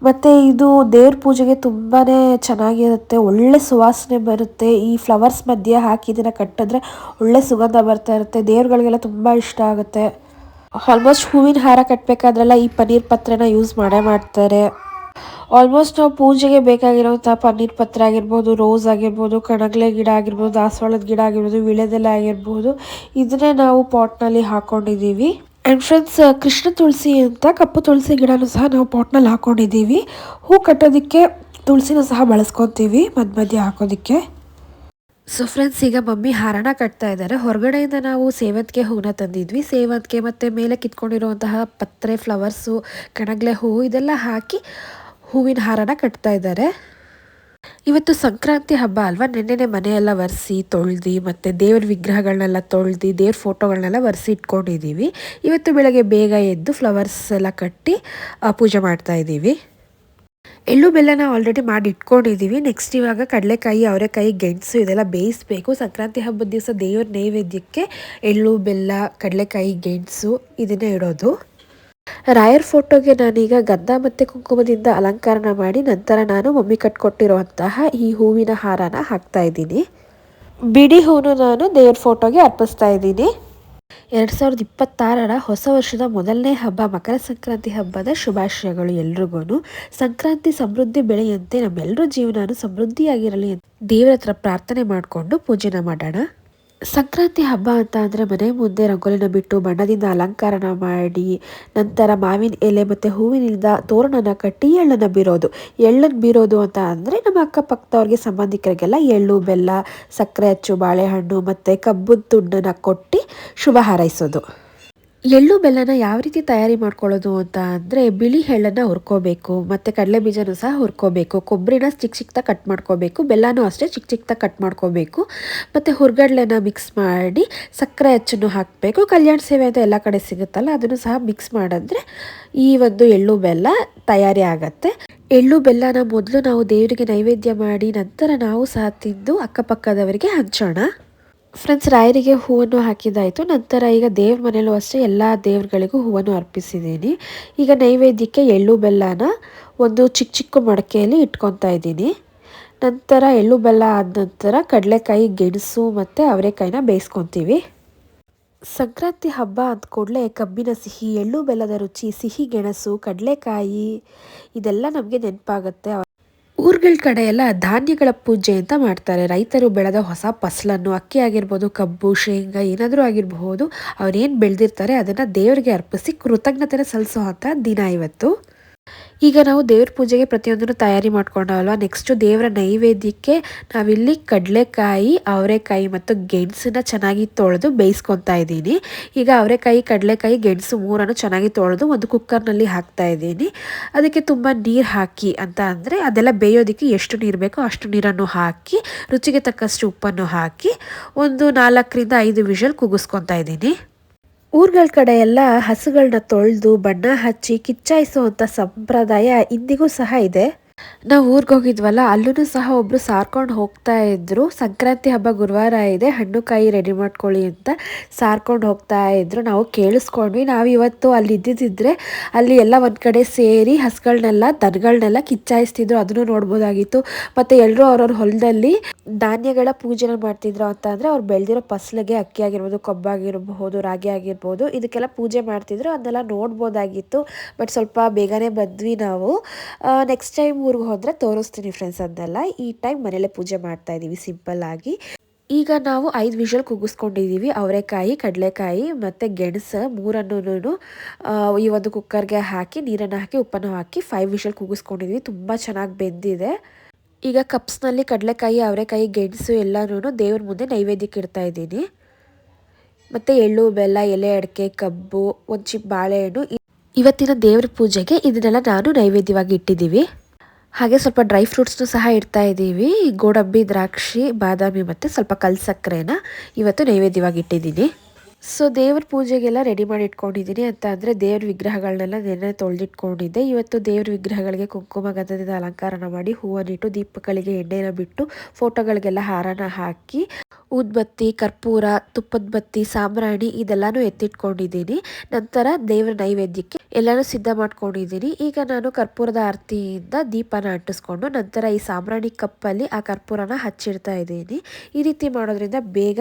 ಮತ್ತು ಇದು ದೇವ್ರ ಪೂಜೆಗೆ ತುಂಬಾ ಚೆನ್ನಾಗಿರುತ್ತೆ, ಒಳ್ಳೆ ಸುವಾಸನೆ ಬರುತ್ತೆ. ಈ ಫ್ಲವರ್ಸ್ ಮಧ್ಯೆ ಹಾಕಿ ಇದನ್ನು ಕಟ್ಟಿದ್ರೆ ಒಳ್ಳೆ ಸುಗಂಧ ಬರ್ತಾ ಇರುತ್ತೆ. ದೇವ್ರುಗಳಿಗೆಲ್ಲ ತುಂಬ ಇಷ್ಟ ಆಗುತ್ತೆ. ಆಲ್ಮೋಸ್ಟ್ ಹೂವಿನ ಹಾರ ಕಟ್ಟಬೇಕಾದ್ರೆಲ್ಲ ಈ ಪನ್ನೀರ್ ಪತ್ರೆನ ಯೂಸ್ ಮಾಡ್ತಾರೆ. ಆಲ್ಮೋಸ್ಟ್ ನಾವು ಪೂಜೆಗೆ ಬೇಕಾಗಿರೋಂಥ ಪನ್ನೀರ್ ಪತ್ರೆ ಆಗಿರ್ಬೋದು, ರೋಸ್ ಆಗಿರ್ಬೋದು, ಕಣಗ್ಲೆ ಗಿಡ ಆಗಿರ್ಬೋದು, ದಾಸವಾಳದ ಗಿಡ ಆಗಿರ್ಬೋದು, ವೀಳ್ಯದೆಲೆ ಆಗಿರ್ಬೋದು, ಇದನ್ನೇ ನಾವು ಪಾಟ್ನಲ್ಲಿ ಹಾಕ್ಕೊಂಡಿದ್ದೀವಿ. ಆ್ಯಂಡ್ ಫ್ರೆಂಡ್ಸ್, ಕೃಷ್ಣ ತುಳಸಿ ಅಂತ ಕಪ್ಪು ತುಳಸಿ ಗಿಡನೂ ಸಹ ನಾವು ಪಾಟ್ನಲ್ಲಿ ಹಾಕ್ಕೊಂಡಿದ್ದೀವಿ. ಹೂ ಕಟ್ಟೋದಕ್ಕೆ ತುಳಸಿನೂ ಸಹ ಬಳಸ್ಕೊತೀವಿ ಮಧ್ಯ ಹಾಕೋದಕ್ಕೆ. ಸೊ ಫ್ರೆಂಡ್ಸ್, ಈಗ ಮಮ್ಮಿ ಹಾರನ ಕಟ್ತಾ ಇದ್ದಾರೆ. ಹೊರಗಡೆಯಿಂದ ನಾವು ಸೇವಂತಿಗೆ ಹೂವನ್ನ ತಂದಿದ್ವಿ. ಸೇವಂತಿಗೆ ಮತ್ತು ಮೇಲೆ ಕಿತ್ಕೊಂಡಿರುವಂತಹ ಪತ್ರೆ, ಫ್ಲವರ್ಸು, ಕಣಗ್ಲೆ ಹೂವು ಇದೆಲ್ಲ ಹಾಕಿ ಹೂವಿನ ಹಾರನ ಕಟ್ತಾ ಇದ್ದಾರೆ. ಇವತ್ತು ಸಂಕ್ರಾಂತಿ ಹಬ್ಬ ಅಲ್ವಾ, ನೆನ್ನೆನೆ ಮನೆಯೆಲ್ಲ ಒರೆಸಿ ತೊಳ್ದು ಮತ್ತು ದೇವ್ರ ವಿಗ್ರಹಗಳನ್ನೆಲ್ಲ ತೊಳ್ದು ದೇವ್ರ ಫೋಟೋಗಳನ್ನೆಲ್ಲ ಒರೆಸಿ ಇಟ್ಕೊಂಡಿದ್ದೀವಿ. ಇವತ್ತು ಬೆಳಗ್ಗೆ ಬೇಗ ಎದ್ದು ಫ್ಲವರ್ಸ್ ಎಲ್ಲ ಕಟ್ಟಿ ಪೂಜೆ ಮಾಡ್ತಾ ಇದ್ದೀವಿ. ಎಳ್ಳು ಬೆಲ್ಲನ ಆಲ್ರೆಡಿ ಮಾಡಿ ಇಟ್ಕೊಂಡಿದ್ದೀವಿ. ನೆಕ್ಸ್ಟ್ ಇವಾಗ ಕಡಲೆಕಾಯಿ, ಅವರೆಕಾಯಿ, ಗೆಣಸು ಇದೆಲ್ಲ ಬೇಯಿಸಬೇಕು. ಸಂಕ್ರಾಂತಿ ಹಬ್ಬದ ದಿವಸ ದೇವ್ರ ನೈವೇದ್ಯಕ್ಕೆ ಎಳ್ಳು ಬೆಲ್ಲ, ಕಡಲೆಕಾಯಿ, ಗೆಣಸು ಇದನ್ನೇ ಇಡೋದು. ರಾಯರ್ ಫೋಟೋಗೆ ನಾನೀಗ ಗಂಧ ಮತ್ತು ಕುಂಕುಮದಿಂದ ಅಲಂಕಾರನ ಮಾಡಿ ನಂತರ ನಾನು ಮಮ್ಮಿ ಕಟ್ಕೊಟ್ಟಿರುವಂತಹ ಈ ಹೂವಿನ ಹಾರನ ಹಾಕ್ತಾ ಇದ್ದೀನಿ. ಬಿಡಿ ಹೂನು ನಾನು ದೇವ್ರ ಫೋಟೋಗೆ ಅರ್ಪಿಸ್ತಾ ಇದ್ದೀನಿ. 2026ರ ಹೊಸ ವರ್ಷದ ಮೊದಲನೇ ಹಬ್ಬ ಮಕರ ಸಂಕ್ರಾಂತಿ ಹಬ್ಬದ ಶುಭಾಶಯಗಳು ಎಲ್ರಿಗೂ. ಸಂಕ್ರಾಂತಿ ಸಮೃದ್ಧಿ ಬೆಳೆಯಂತೆ ನಮ್ಮೆಲ್ಲರ ಜೀವನ ಸಮೃದ್ಧಿಯಾಗಿರಲಿ ಅಂತ ದೇವರ ಹತ್ರ ಪ್ರಾರ್ಥನೆ ಮಾಡಿಕೊಂಡು ಪೂಜೆನ ಮಾಡೋಣ. ಸಂಕ್ರಾಂತಿ ಹಬ್ಬ ಅಂತ ಅಂದರೆ ಮನೆ ಮುಂದೆ ರಂಗೋಲಿನ ಬಿಟ್ಟು ಬಣ್ಣದಿಂದ ಅಲಂಕಾರನ ಮಾಡಿ ನಂತರ ಮಾವಿನ ಎಲೆ ಮತ್ತು ಹೂವಿನಿಂದ ತೋರಣನ ಕಟ್ಟಿ ಎಳ್ಳನ್ನು ಬೀರೋದು ಅಂತ ಅಂದರೆ ನಮ್ಮ ಅಕ್ಕಪಕ್ಕದವ್ರಿಗೆ, ಸಂಬಂಧಿಕರಿಗೆಲ್ಲ ಎಳ್ಳು, ಬೆಲ್ಲ, ಸಕ್ಕರೆ ಅಚ್ಚು, ಬಾಳೆಹಣ್ಣು ಮತ್ತು ಕಬ್ಬು ತುಂಡನ್ನು ಕೊಟ್ಟು ಶುಭ ಹಾರೈಸೋದು. ಎಳ್ಳು ಬೆಲ್ಲನ ಯಾವ ರೀತಿ ತಯಾರಿ ಮಾಡ್ಕೊಳ್ಳೋದು ಅಂತ ಅಂದರೆ, ಬಿಳಿ ಎಳ್ಳನ್ನು ಹುರ್ಕೋಬೇಕು ಮತ್ತು ಕಡಲೆ ಬೀಜನೂ ಸಹ ಹುರ್ಕೋಬೇಕು. ಕೊಬ್ಬರಿನ ಚಿಕ್ಕ ಕಟ್ ಮಾಡ್ಕೋಬೇಕು. ಬೆಲ್ಲನೂ ಅಷ್ಟೇ ಚಿಕ್ಕ ಕಟ್ ಮಾಡ್ಕೋಬೇಕು. ಮತ್ತು ಹುರ್ಗಡ್ಲೆನ ಮಿಕ್ಸ್ ಮಾಡಿ ಸಕ್ಕರೆ ಅಚ್ಚನ್ನು ಹಾಕಬೇಕು. ಕಲ್ಯಾಣ ಸೇವೆ ಅಂತ ಎಲ್ಲ ಕಡೆ ಸಿಗುತ್ತಲ್ಲ, ಅದನ್ನು ಸಹ ಮಿಕ್ಸ್ ಮಾಡಿದ್ರೆ ಈ ಒಂದು ಎಳ್ಳು ಬೆಲ್ಲ ತಯಾರಿ ಆಗತ್ತೆ. ಎಳ್ಳು ಬೆಲ್ಲನ ಮೊದಲು ನಾವು ದೇವರಿಗೆ ನೈವೇದ್ಯ ಮಾಡಿ ನಂತರ ನಾವು ಸಹ ತಿಂದು ಅಕ್ಕಪಕ್ಕದವರಿಗೆ ಹಂಚೋಣ. ಫ್ರೆಂಡ್ಸ್, ರಾಯರಿಗೆ ಹೂವನ್ನು ಹಾಕಿದ್ದಾಯಿತು. ನಂತರ ಈಗ ದೇವ್ರ ಮನೆಯಲ್ಲೂ ಅಷ್ಟೇ ಎಲ್ಲ ದೇವ್ರುಗಳಿಗೂ ಹೂವನ್ನು ಅರ್ಪಿಸಿದ್ದೀನಿ. ಈಗ ನೈವೇದ್ಯಕ್ಕೆ ಎಳ್ಳು ಬೆಲ್ಲನ ಒಂದು ಚಿಕ್ಕ ಮಡಕೆಯಲ್ಲಿ ಇಟ್ಕೊತಾ ಇದ್ದೀನಿ. ನಂತರ ಎಳ್ಳು ಬೆಲ್ಲ ಆದ ನಂತರ ಕಡಲೆಕಾಯಿ, ಗೆಣಸು ಮತ್ತು ಅವರೆಕಾಯಿನ ಬೇಯಿಸ್ಕೊತೀವಿ. ಸಂಕ್ರಾಂತಿ ಹಬ್ಬ ಅಂದ ಕೂಡಲೇ ಕಬ್ಬಿನ ಸಿಹಿ, ಎಳ್ಳು ಬೆಲ್ಲದ ರುಚಿ, ಸಿಹಿ ಗೆಣಸು, ಕಡಲೆಕಾಯಿ ಇದೆಲ್ಲ ನಮಗೆ ನೆನಪಾಗುತ್ತೆ. ಊರುಗಳ ಕಡೆ ಎಲ್ಲ ಧಾನ್ಯಗಳ ಪೂಜೆ ಅಂತ ಮಾಡ್ತಾರೆ. ರೈತರು ಬೆಳೆದ ಹೊಸ ಫಸಲನ್ನು, ಅಕ್ಕಿ ಆಗಿರ್ಬೋದು, ಕಬ್ಬು, ಶೇಂಗಾ ಏನಾದರೂ ಆಗಿರಬಹುದು, ಅವ್ರೇನು ಬೆಳೆದಿರ್ತಾರೆ ಅದನ್ನು ದೇವರಿಗೆ ಅರ್ಪಿಸಿ ಕೃತಜ್ಞತೆ ಸಲ್ಲಿಸೋವಂಥ ದಿನ ಇವತ್ತು. ಈಗ ನಾವು ದೇವ್ರ ಪೂಜೆಗೆ ಪ್ರತಿಯೊಂದನ್ನು ತಯಾರಿ ಮಾಡ್ಕೊಂಡವಲ್ವ. ನೆಕ್ಸ್ಟು ದೇವರ ನೈವೇದ್ಯಕ್ಕೆ ನಾವಿಲ್ಲಿ ಕಡಲೆಕಾಯಿ, ಅವರೆಕಾಯಿ ಮತ್ತು ಗೆಣಸನ್ನ ಚೆನ್ನಾಗಿ ತೊಳೆದು ಬೇಯಿಸ್ಕೊತಾ ಇದ್ದೀನಿ. ಈಗ ಅವರೆಕಾಯಿ, ಕಡಲೆಕಾಯಿ, ಗೆಣಸು ಮೂರನ್ನು ಚೆನ್ನಾಗಿ ತೊಳೆದು ಒಂದು ಕುಕ್ಕರ್ನಲ್ಲಿ ಹಾಕ್ತಾ ಇದ್ದೀನಿ. ಅದಕ್ಕೆ ತುಂಬ ನೀರು ಹಾಕಿ ಅಂತ ಅಂದರೆ ಅದೆಲ್ಲ ಬೇಯೋದಕ್ಕೆ ಎಷ್ಟು ನೀರು ಬೇಕೋ ಅಷ್ಟು ನೀರನ್ನು ಹಾಕಿ ರುಚಿಗೆ ತಕ್ಕಷ್ಟು ಉಪ್ಪನ್ನು ಹಾಕಿ ಒಂದು 4ರಿಂದ 5 ವಿಷಲ್ ಕೂಗಿಸ್ಕೊತಾ ಇದ್ದೀನಿ. ಊರುಗಳ ಕಡೆ ಎಲ್ಲ ಹಸುಗಳನ್ನ ತೊಳೆದು ಬಣ್ಣ ಹಚ್ಚಿ ಕಿಚ್ಚಾಯಿಸುವಂಥ ಸಂಪ್ರದಾಯ ಇಂದಿಗೂ ಸಹ ಇದೆ. ನಾವು ಊರಿಗೆ ಹೋಗಿದ್ವಲ್ಲ, ಅಲ್ಲೂ ಸಹ ಒಬ್ಬರು ಸಾರ್ಕೊಂಡು ಹೋಗ್ತಾ ಇದ್ರು. ಸಂಕ್ರಾಂತಿ ಹಬ್ಬ ಗುರುವಾರ ಇದೆ, ಹಣ್ಣು ಕಾಯಿ ರೆಡಿ ಮಾಡ್ಕೊಳ್ಳಿ ಅಂತ ಸಾರ್ಕೊಂಡು ಹೋಗ್ತಾ ಇದ್ರು. ನಾವು ಕೇಳಿಸ್ಕೊಂಡ್ವಿ. ನಾವು ಇವತ್ತು ಅಲ್ಲಿ ಇದ್ದಿದ್ದರೆ ಅಲ್ಲಿ ಎಲ್ಲ ಒಂದು ಕಡೆ ಸೇರಿ ಹಸುಗಳನ್ನೆಲ್ಲ, ದನಗಳನ್ನೆಲ್ಲ ಕಿಚ್ಚಾಯಿಸ್ತಿದ್ರು. ಅದನ್ನು ನೋಡ್ಬೋದಾಗಿತ್ತು. ಮತ್ತು ಎಲ್ಲರೂ ಅವ್ರವ್ರ ಹೊಲದಲ್ಲಿ ಧಾನ್ಯಗಳ ಪೂಜೆನ ಮಾಡ್ತಿದ್ರು ಅಂತ ಅಂದರೆ ಅವ್ರು ಬೆಳೆದಿರೋ ಫಸಲಿಗೆ, ಅಕ್ಕಿ ಆಗಿರ್ಬೋದು, ಕಬ್ಬಾಗಿರಬಹುದು, ರಾಗಿ ಆಗಿರ್ಬೋದು, ಇದಕ್ಕೆಲ್ಲ ಪೂಜೆ ಮಾಡ್ತಿದ್ರು. ಅದನ್ನೆಲ್ಲ ನೋಡ್ಬೋದಾಗಿತ್ತು. ಬಟ್ ಸ್ವಲ್ಪ ಬೇಗನೆ ಬಂದ್ವಿ ನಾವು. ನೆಕ್ಸ್ಟ್ ಟೈಮ್ ಊರಿಗೆ ಹೋದರೆ ತೋರಿಸ್ತೀನಿ ಫ್ರೆಂಡ್ಸ್ ಅದನ್ನೆಲ್ಲ. ಈ ಟೈಮ್ ಮನೇಲೆ ಪೂಜೆ ಮಾಡ್ತಾ ಇದ್ದೀವಿ ಸಿಂಪಲ್ ಆಗಿ. ಈಗ ನಾವು 5 ವಿಷಲ್ ಕೂಗಿಸ್ಕೊಂಡಿದ್ದೀವಿ. ಅವರೆಕಾಯಿ, ಕಡಲೆಕಾಯಿ ಮತ್ತು ಗೆಣಸು ಮೂರನ್ನೂ ಈ ಒಂದು ಕುಕ್ಕರ್ಗೆ ಹಾಕಿ ನೀರನ್ನು ಹಾಕಿ ಉಪ್ಪನ್ನು ಹಾಕಿ 5 ವಿಷಲ್ ಕೂಗಿಸ್ಕೊಂಡಿದ್ವಿ. ತುಂಬ ಚೆನ್ನಾಗಿ ಬೆಂದಿದೆ. ಈಗ ಕಪ್ಸ್ನಲ್ಲಿ ಕಡಲೆಕಾಯಿ, ಅವರೆಕಾಯಿ, ಗೆಣಸು ಎಲ್ಲನೂ ದೇವ್ರ ಮುಂದೆ ನೈವೇದ್ಯಕ್ಕೆ ಇಡ್ತಾ ಇದ್ದೀನಿ. ಮತ್ತು ಎಳ್ಳು, ಬೆಲ್ಲ, ಎಲೆ ಅಡಿಕೆ, ಕಬ್ಬು, ಒಂದು ಚಿಪ್ ಬಾಳೆಹಣ್ಣು. ಇವತ್ತಿನ ದೇವ್ರ ಪೂಜೆಗೆ ಇದನ್ನೆಲ್ಲ ನಾನು ನೈವೇದ್ಯವಾಗಿ ಇಟ್ಟಿದ್ದೀವಿ. ಹಾಗೆ ಸ್ವಲ್ಪ ಡ್ರೈ ಫ್ರೂಟ್ಸ್ನು ಸಹ ಇಡ್ತಾ ಇದ್ದೀವಿ. ಗೋಡಂಬಿ, ದ್ರಾಕ್ಷಿ, ಬಾದಾಮಿ ಮತ್ತು ಸ್ವಲ್ಪ ಕಲ್ ಸಕ್ಕರೆನ ಇವತ್ತು ನೈವೇದ್ಯವಾಗಿ ಇಟ್ಟಿದ್ದೀನಿ. ಸೊ ದೇವ್ರ ಪೂಜೆಗೆಲ್ಲ ರೆಡಿ ಮಾಡಿ ಇಟ್ಕೊಂಡಿದ್ದೀನಿ ಅಂತ ಅಂದರೆ ದೇವ್ರ ವಿಗ್ರಹಗಳನ್ನೆಲ್ಲ ನೆನ್ನೆ ತೊಳೆದಿಟ್ಕೊಂಡಿದ್ದೆ. ಇವತ್ತು ದೇವ್ರ ವಿಗ್ರಹಗಳಿಗೆ ಕುಂಕುಮ ಗಂಧದಿಂದ ಅಲಂಕಾರನ ಮಾಡಿ ಹೂವನ್ನಿಟ್ಟು ದೀಪಗಳಿಗೆ ಎಣ್ಣೆನ ಬಿಟ್ಟು ಫೋಟೋಗಳಿಗೆಲ್ಲ ಹಾರನ ಹಾಕಿ ಊದ್ಬತ್ತಿ, ಕರ್ಪೂರ, ತುಪ್ಪದ ಬತ್ತಿ, ಸಾಂಬ್ರಾಣಿ ಇದೆಲ್ಲನೂ ಎತ್ತಿಟ್ಕೊಂಡಿದ್ದೀನಿ. ನಂತರ ದೇವ್ರ ನೈವೇದ್ಯಕ್ಕೆ ಎಲ್ಲನೂ ಸಿದ್ಧ ಮಾಡ್ಕೊಂಡಿದ್ದೀನಿ. ಈಗ ನಾನು ಕರ್ಪೂರದ ಆರತಿಯಿಂದ ದೀಪನ ಅಂಟಿಸ್ಕೊಂಡು ನಂತರ ಈ ಸಾಂಬ್ರಾಣಿ ಕಪ್ಪಲ್ಲಿ ಆ ಕರ್ಪೂರನ ಹಚ್ಚಿಡ್ತಾ ಇದ್ದೀನಿ. ಈ ರೀತಿ ಮಾಡೋದ್ರಿಂದ ಬೇಗ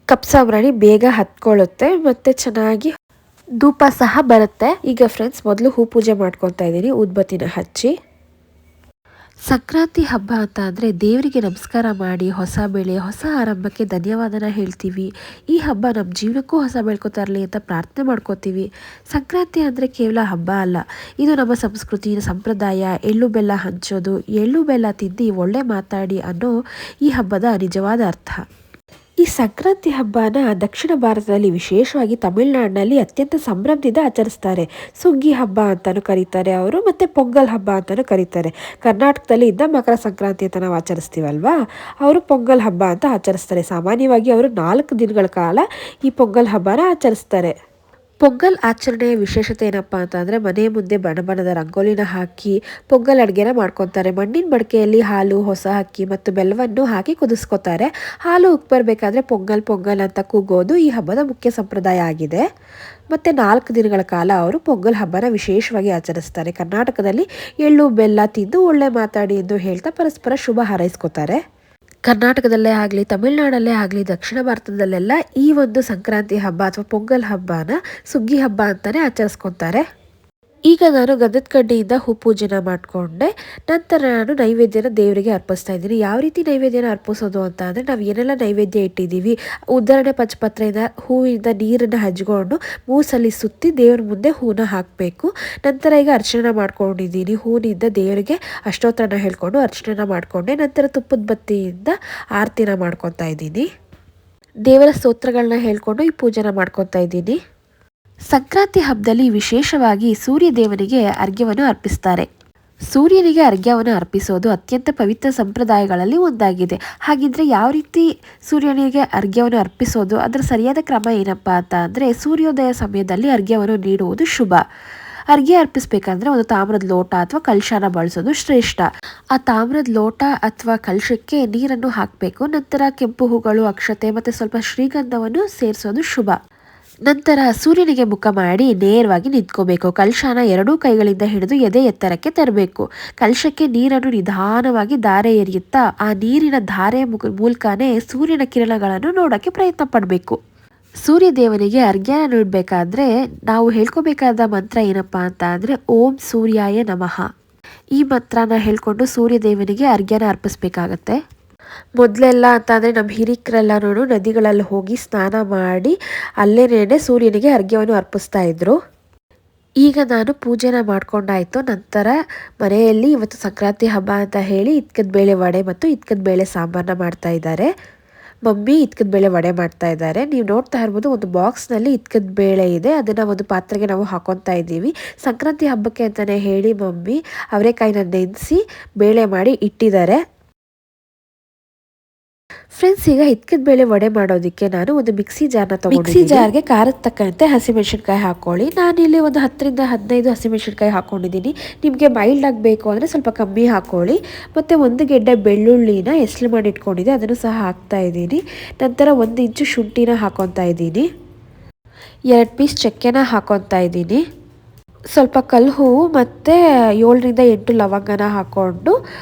ಕಪ್ ಸಾಂಬ್ರಾಣಿ ಬೇಗ ಹತ್ಕೊಳ್ಳುತ್ತೆ ಮತ್ತು ಚೆನ್ನಾಗಿ ಧೂಪ ಸಹ ಬರುತ್ತೆ. ಈಗ ಫ್ರೆಂಡ್ಸ್ ಮೊದಲು ಹೂ ಪೂಜೆ ಮಾಡ್ಕೊತಾ ಇದ್ದೀನಿ ಊದ್ಬತ್ತಿನ ಹಚ್ಚಿ. ಸಂಕ್ರಾಂತಿ ಹಬ್ಬ ಅಂತ ಅಂದರೆ ದೇವರಿಗೆ ನಮಸ್ಕಾರ ಮಾಡಿ ಹೊಸ ಬೆಳೆ, ಹೊಸ ಆರಂಭಕ್ಕೆ ಧನ್ಯವಾದನ ಹೇಳ್ತೀವಿ. ಈ ಹಬ್ಬ ನಮ್ಮ ಜೀವನಕ್ಕೂ ಹೊಸ ಬೆಳ್ಕೊ ತರಲಿ ಅಂತ ಪ್ರಾರ್ಥನೆ ಮಾಡ್ಕೋತೀವಿ. ಸಂಕ್ರಾಂತಿ ಅಂದರೆ ಕೇವಲ ಹಬ್ಬ ಅಲ್ಲ, ಇದು ನಮ್ಮ ಸಂಸ್ಕೃತಿ, ಸಂಪ್ರದಾಯ. ಎಳ್ಳು ಬೆಲ್ಲ ಹಂಚೋದು, ಎಳ್ಳು ಬೆಲ್ಲ ತಿಂದು ಒಳ್ಳೆ ಮಾತಾಡಿ ಅನ್ನೋ ಈ ಹಬ್ಬದ ನಿಜವಾದ ಅರ್ಥ. ಈ ಸಂಕ್ರಾಂತಿ ಹಬ್ಬನ ದಕ್ಷಿಣ ಭಾರತದಲ್ಲಿ ವಿಶೇಷವಾಗಿ ತಮಿಳುನಾಡಿನಲ್ಲಿ ಅತ್ಯಂತ ಸಂಭ್ರಮದಿಂದ ಆಚರಿಸ್ತಾರೆ. ಸುಗ್ಗಿ ಹಬ್ಬ ಅಂತಲೂ ಕರೀತಾರೆ ಅವರು, ಮತ್ತು ಪೊಂಗಲ್ ಹಬ್ಬ ಅಂತಲೂ ಕರೀತಾರೆ. ಕರ್ನಾಟಕದಲ್ಲಿ ಇದ್ದ ಮಕರ ಸಂಕ್ರಾಂತಿ ಅಂತ ನಾವು ಆಚರಿಸ್ತೀವಲ್ವಾ, ಅವರು ಪೊಂಗಲ್ ಹಬ್ಬ ಅಂತ ಆಚರಿಸ್ತಾರೆ. ಸಾಮಾನ್ಯವಾಗಿ ಅವರು 4 ದಿನಗಳ ಕಾಲ ಈ ಪೊಂಗಲ್ ಹಬ್ಬನ ಆಚರಿಸ್ತಾರೆ. ಪೊಂಗಲ್ ಆಚರಣೆಯ ವಿಶೇಷತೆ ಏನಪ್ಪ ಅಂತಂದರೆ, ಮನೆ ಮುಂದೆ ಬಣ್ಣ ಬಣ್ಣದ ರಂಗೋಲಿನ ಹಾಕಿ ಪೊಂಗಲ್ ಅಡುಗೆನ ಮಾಡ್ಕೊತಾರೆ. ಮಣ್ಣಿನ ಮಡಿಕೆಯಲ್ಲಿ ಹಾಲು, ಹೊಸ ಅಕ್ಕಿ ಮತ್ತು ಬೆಲ್ಲವನ್ನು ಹಾಕಿ ಕುದಿಸ್ಕೊತಾರೆ. ಹಾಲು ಉಕ್ಕಿ ಬರಬೇಕಾದ್ರೆ ಪೊಂಗಲ್ ಪೊಂಗಲ್ ಅಂತ ಕೂಗೋದು ಈ ಹಬ್ಬದ ಮುಖ್ಯ ಸಂಪ್ರದಾಯ ಆಗಿದೆ. ಮತ್ತು 4 ದಿನಗಳ ಕಾಲ ಅವರು ಪೊಂಗಲ್ ಹಬ್ಬನ ವಿಶೇಷವಾಗಿ ಆಚರಿಸ್ತಾರೆ. ಕರ್ನಾಟಕದಲ್ಲಿ ಎಳ್ಳು ಬೆಲ್ಲ ತಿಂದು ಒಳ್ಳೆ ಮಾತಾಡಿ ಎಂದು ಹೇಳ್ತಾ ಪರಸ್ಪರ ಶುಭ ಹಾರೈಸ್ಕೊತಾರೆ. ಕರ್ನಾಟಕದಲ್ಲೇ ಆಗಲಿ, ತಮಿಳುನಾಡಲ್ಲೇ ಆಗಲಿ, ದಕ್ಷಿಣ ಭಾರತದಲ್ಲೆಲ್ಲ ಈ ಒಂದು ಸಂಕ್ರಾಂತಿ ಹಬ್ಬ ಅಥವಾ ಪೊಂಗಲ್ ಹಬ್ಬನ ಸುಗ್ಗಿ ಹಬ್ಬ ಅಂತಲೇ ಆಚರಿಸ್ಕೊತಾರೆ. ಈಗ ನಾನು ಗಂಧದ ಕಡ್ಡಿಯಿಂದ ಹೂ ಪೂಜೆನ ಮಾಡಿಕೊಂಡೆ. ನಂತರ ನಾನು ನೈವೇದ್ಯನ ದೇವರಿಗೆ ಅರ್ಪಿಸ್ತಾ ಇದ್ದೀನಿ. ಯಾವ ರೀತಿ ನೈವೇದ್ಯನ ಅರ್ಪಿಸೋದು ಅಂತ ಅಂದರೆ, ನಾವು ಏನೆಲ್ಲ ನೈವೇದ್ಯ ಇಟ್ಟಿದ್ದೀವಿ, ಉದಾಹರಣೆ ಪಂಚಪತ್ರೆಯಿಂದ ಹೂವಿಂದ ನೀರನ್ನು ಹಚ್ಕೊಂಡು 3 ಸಲ ಸುತ್ತಿ ದೇವ್ರ ಮುಂದೆ ಹೂನ ಹಾಕಬೇಕು. ನಂತರ ಈಗ ಅರ್ಚನೆ ಮಾಡ್ಕೊಂಡಿದ್ದೀನಿ. ಹೂವಿನಿಂದ ದೇವರಿಗೆ ಅಷ್ಟೋತ್ತರನ ಹೇಳ್ಕೊಂಡು ಅರ್ಚನೆ ಮಾಡಿಕೊಂಡೆ. ನಂತರ ತುಪ್ಪದ ಬತ್ತಿಯಿಂದ ಆರತಿನ ಮಾಡ್ಕೊತಾ ಇದ್ದೀನಿ. ದೇವರ ಸ್ತೋತ್ರಗಳನ್ನ ಹೇಳ್ಕೊಂಡು ಈ ಪೂಜೆನ ಮಾಡ್ಕೊತಾ ಇದ್ದೀನಿ. ಸಂಕ್ರಾಂತಿ ಹಬ್ಬದಲ್ಲಿ ವಿಶೇಷವಾಗಿ ಸೂರ್ಯ ದೇವನಿಗೆ ಅರ್ಘ್ಯವನ್ನು ಅರ್ಪಿಸ್ತಾರೆ. ಸೂರ್ಯನಿಗೆ ಅರ್ಘ್ಯವನ್ನು ಅರ್ಪಿಸೋದು ಅತ್ಯಂತ ಪವಿತ್ರ ಸಂಪ್ರದಾಯಗಳಲ್ಲಿ ಒಂದಾಗಿದೆ. ಹಾಗಿದ್ರೆ ಯಾವ ರೀತಿ ಸೂರ್ಯನಿಗೆ ಅರ್ಘ್ಯವನ್ನು ಅರ್ಪಿಸೋದು, ಅದರ ಸರಿಯಾದ ಕ್ರಮ ಏನಪ್ಪ ಅಂತ ಅಂದರೆ, ಸೂರ್ಯೋದಯ ಸಮಯದಲ್ಲಿ ಅರ್ಘ್ಯವನ್ನು ನೀಡುವುದು ಶುಭ. ಅರ್ಘ್ಯ ಅರ್ಪಿಸ್ಬೇಕಂದ್ರೆ ಒಂದು ತಾಮ್ರದ ಲೋಟ ಅಥವಾ ಕಲಶನ ಬಳಸೋದು ಶ್ರೇಷ್ಠ. ಆ ತಾಮ್ರದ ಲೋಟ ಅಥವಾ ಕಲಶಕ್ಕೆ ನೀರನ್ನು ಹಾಕಬೇಕು. ನಂತರ ಕೆಂಪು ಹೂಗಳು, ಅಕ್ಷತೆ ಮತ್ತು ಸ್ವಲ್ಪ ಶ್ರೀಗಂಧವನ್ನು ಸೇರಿಸೋದು ಶುಭ. ನಂತರ ಸೂರ್ಯನಿಗೆ ಮುಖ ಮಾಡಿ ನೇರವಾಗಿ ನಿಂತ್ಕೋಬೇಕು. ಕಲಶನ 2 ಕೈಗಳಿಂದ ಹಿಡಿದು ಎದೆ ಎತ್ತರಕ್ಕೆ ತರಬೇಕು. ಕಲಶಕ್ಕೆ ನೀರನ್ನು ನಿಧಾನವಾಗಿ ಧಾರೆ ಎರೆಯುತ್ತಾ ಆ ನೀರಿನ ಧಾರೆಯ ಮೂಲಕನೇ ಸೂರ್ಯನ ಕಿರಣಗಳನ್ನು ನೋಡೋಕ್ಕೆ ಪ್ರಯತ್ನ ಪಡಬೇಕು. ಸೂರ್ಯ ದೇವನಿಗೆ ಅರ್ಘ್ಯ ನೀಡಬೇಕಾದ್ರೆ ನಾವು ಹೇಳ್ಕೋಬೇಕಾದ ಮಂತ್ರ ಏನಪ್ಪ ಅಂತ ಅಂದರೆ, ಓಂ ಸೂರ್ಯಾಯ ನಮಃ. ಈ ಮಂತ್ರನ ಹೇಳ್ಕೊಂಡು ಸೂರ್ಯ ದೇವನಿಗೆ ಅರ್ಘ್ಯನ ಅರ್ಪಿಸ್ಬೇಕಾಗತ್ತೆ. ಮೊದಲೆಲ್ಲ ಅಂತಂದರೆ ನಮ್ಮ ಹಿರಿಕರೆಲ್ಲರೂ ನದಿಗಳಲ್ಲಿ ಹೋಗಿ ಸ್ನಾನ ಮಾಡಿ ಅಲ್ಲೇನೇ ಸೂರ್ಯನಿಗೆ ಅರ್ಘ್ಯವನ್ನು ಅರ್ಪಿಸ್ತಾ ಇದ್ರು. ಈಗ ನಾನು ಪೂಜೆನ ಮಾಡ್ಕೊಂಡಾಯಿತು. ನಂತರ ಮನೆಯಲ್ಲಿ ಇವತ್ತು ಸಂಕ್ರಾಂತಿ ಹಬ್ಬ ಅಂತ ಹೇಳಿ ಇತ್ಕದ ಬೇಳೆ ವಡೆ ಮತ್ತು ಇತ್ಕದ ಬೇಳೆ ಸಾಂಬಾರನ್ನ ಮಾಡ್ತಾ ಇದ್ದಾರೆ. ಮಮ್ಮಿ ಇತ್ಕದ ಬೇಳೆ ವಡೆ ಮಾಡ್ತಾ ಇದ್ದಾರೆ. ನೀವು ನೋಡ್ತಾ ಇರ್ಬೋದು, ಒಂದು ಬಾಕ್ಸ್ನಲ್ಲಿ ಇತ್ಕದ ಬೇಳೆ ಇದೆ, ಅದನ್ನು ಒಂದು ಪಾತ್ರೆಗೆ ನಾವು ಹಾಕೊತಾ ಇದ್ದೀವಿ. ಸಂಕ್ರಾಂತಿ ಹಬ್ಬಕ್ಕೆ ಅಂತಲೇ ಹೇಳಿ ಮಮ್ಮಿ ಅವರೆಕಾಯಿನ ನೆನೆಸಿ ಬೇಳೆ ಮಾಡಿ ಇಟ್ಟಿದ್ದಾರೆ. ಫ್ರೆಂಡ್ಸ್, ಈಗ ಇತ್ಕದ ಬೇಳೆ ವಡೆ ಮಾಡೋದಕ್ಕೆ ನಾನು ಒಂದು ಮಿಕ್ಸಿ ಜಾರ್ನ ತಗೊಂಡಿದ್ದೀನಿ. ಮಿಕ್ಸಿ ಜಾರ್ಗೆ ಖಾರದ ತಕ್ಕಂತೆ ಹಸಿಮೆಣಸಿನ್ಕಾಯಿ ಹಾಕೊಳ್ಳಿ. ನಾನಿಲ್ಲಿ ಒಂದು 10 ರಿಂದ 15 ಹಸಿಮೆಣಸಿನ್ಕಾಯಿ ಹಾಕ್ಕೊಂಡಿದ್ದೀನಿ. ನಿಮಗೆ ಮೈಲ್ಡ್ ಆಗಬೇಕು ಅಂದರೆ ಸ್ವಲ್ಪ ಕಮ್ಮಿ ಹಾಕೊಳ್ಳಿ. ಮತ್ತು 1 ಗೆಡ್ಡೆ ಬೆಳ್ಳುಳ್ಳಿನ ಎಸ್ಲು ಮಾಡಿ ಇಟ್ಕೊಂಡಿದ್ದೆ, ಅದನ್ನು ಸಹ ಹಾಕ್ತಾ ಇದ್ದೀನಿ. ನಂತರ 1 ಇಂಚು ಶುಂಠಿನ ಹಾಕೊತಾ ಇದ್ದೀನಿ. 2 ಪೀಸ್ ಚಕ್ಕೆನ ಹಾಕೊತಾ ಇದ್ದೀನಿ. ಸ್ವಲ್ಪ ಕಲ್ಹೂವು ಮತ್ತು 7 ರಿಂದ 8 ಲವಂಗನ ಹಾಕ್ಕೊಂಡು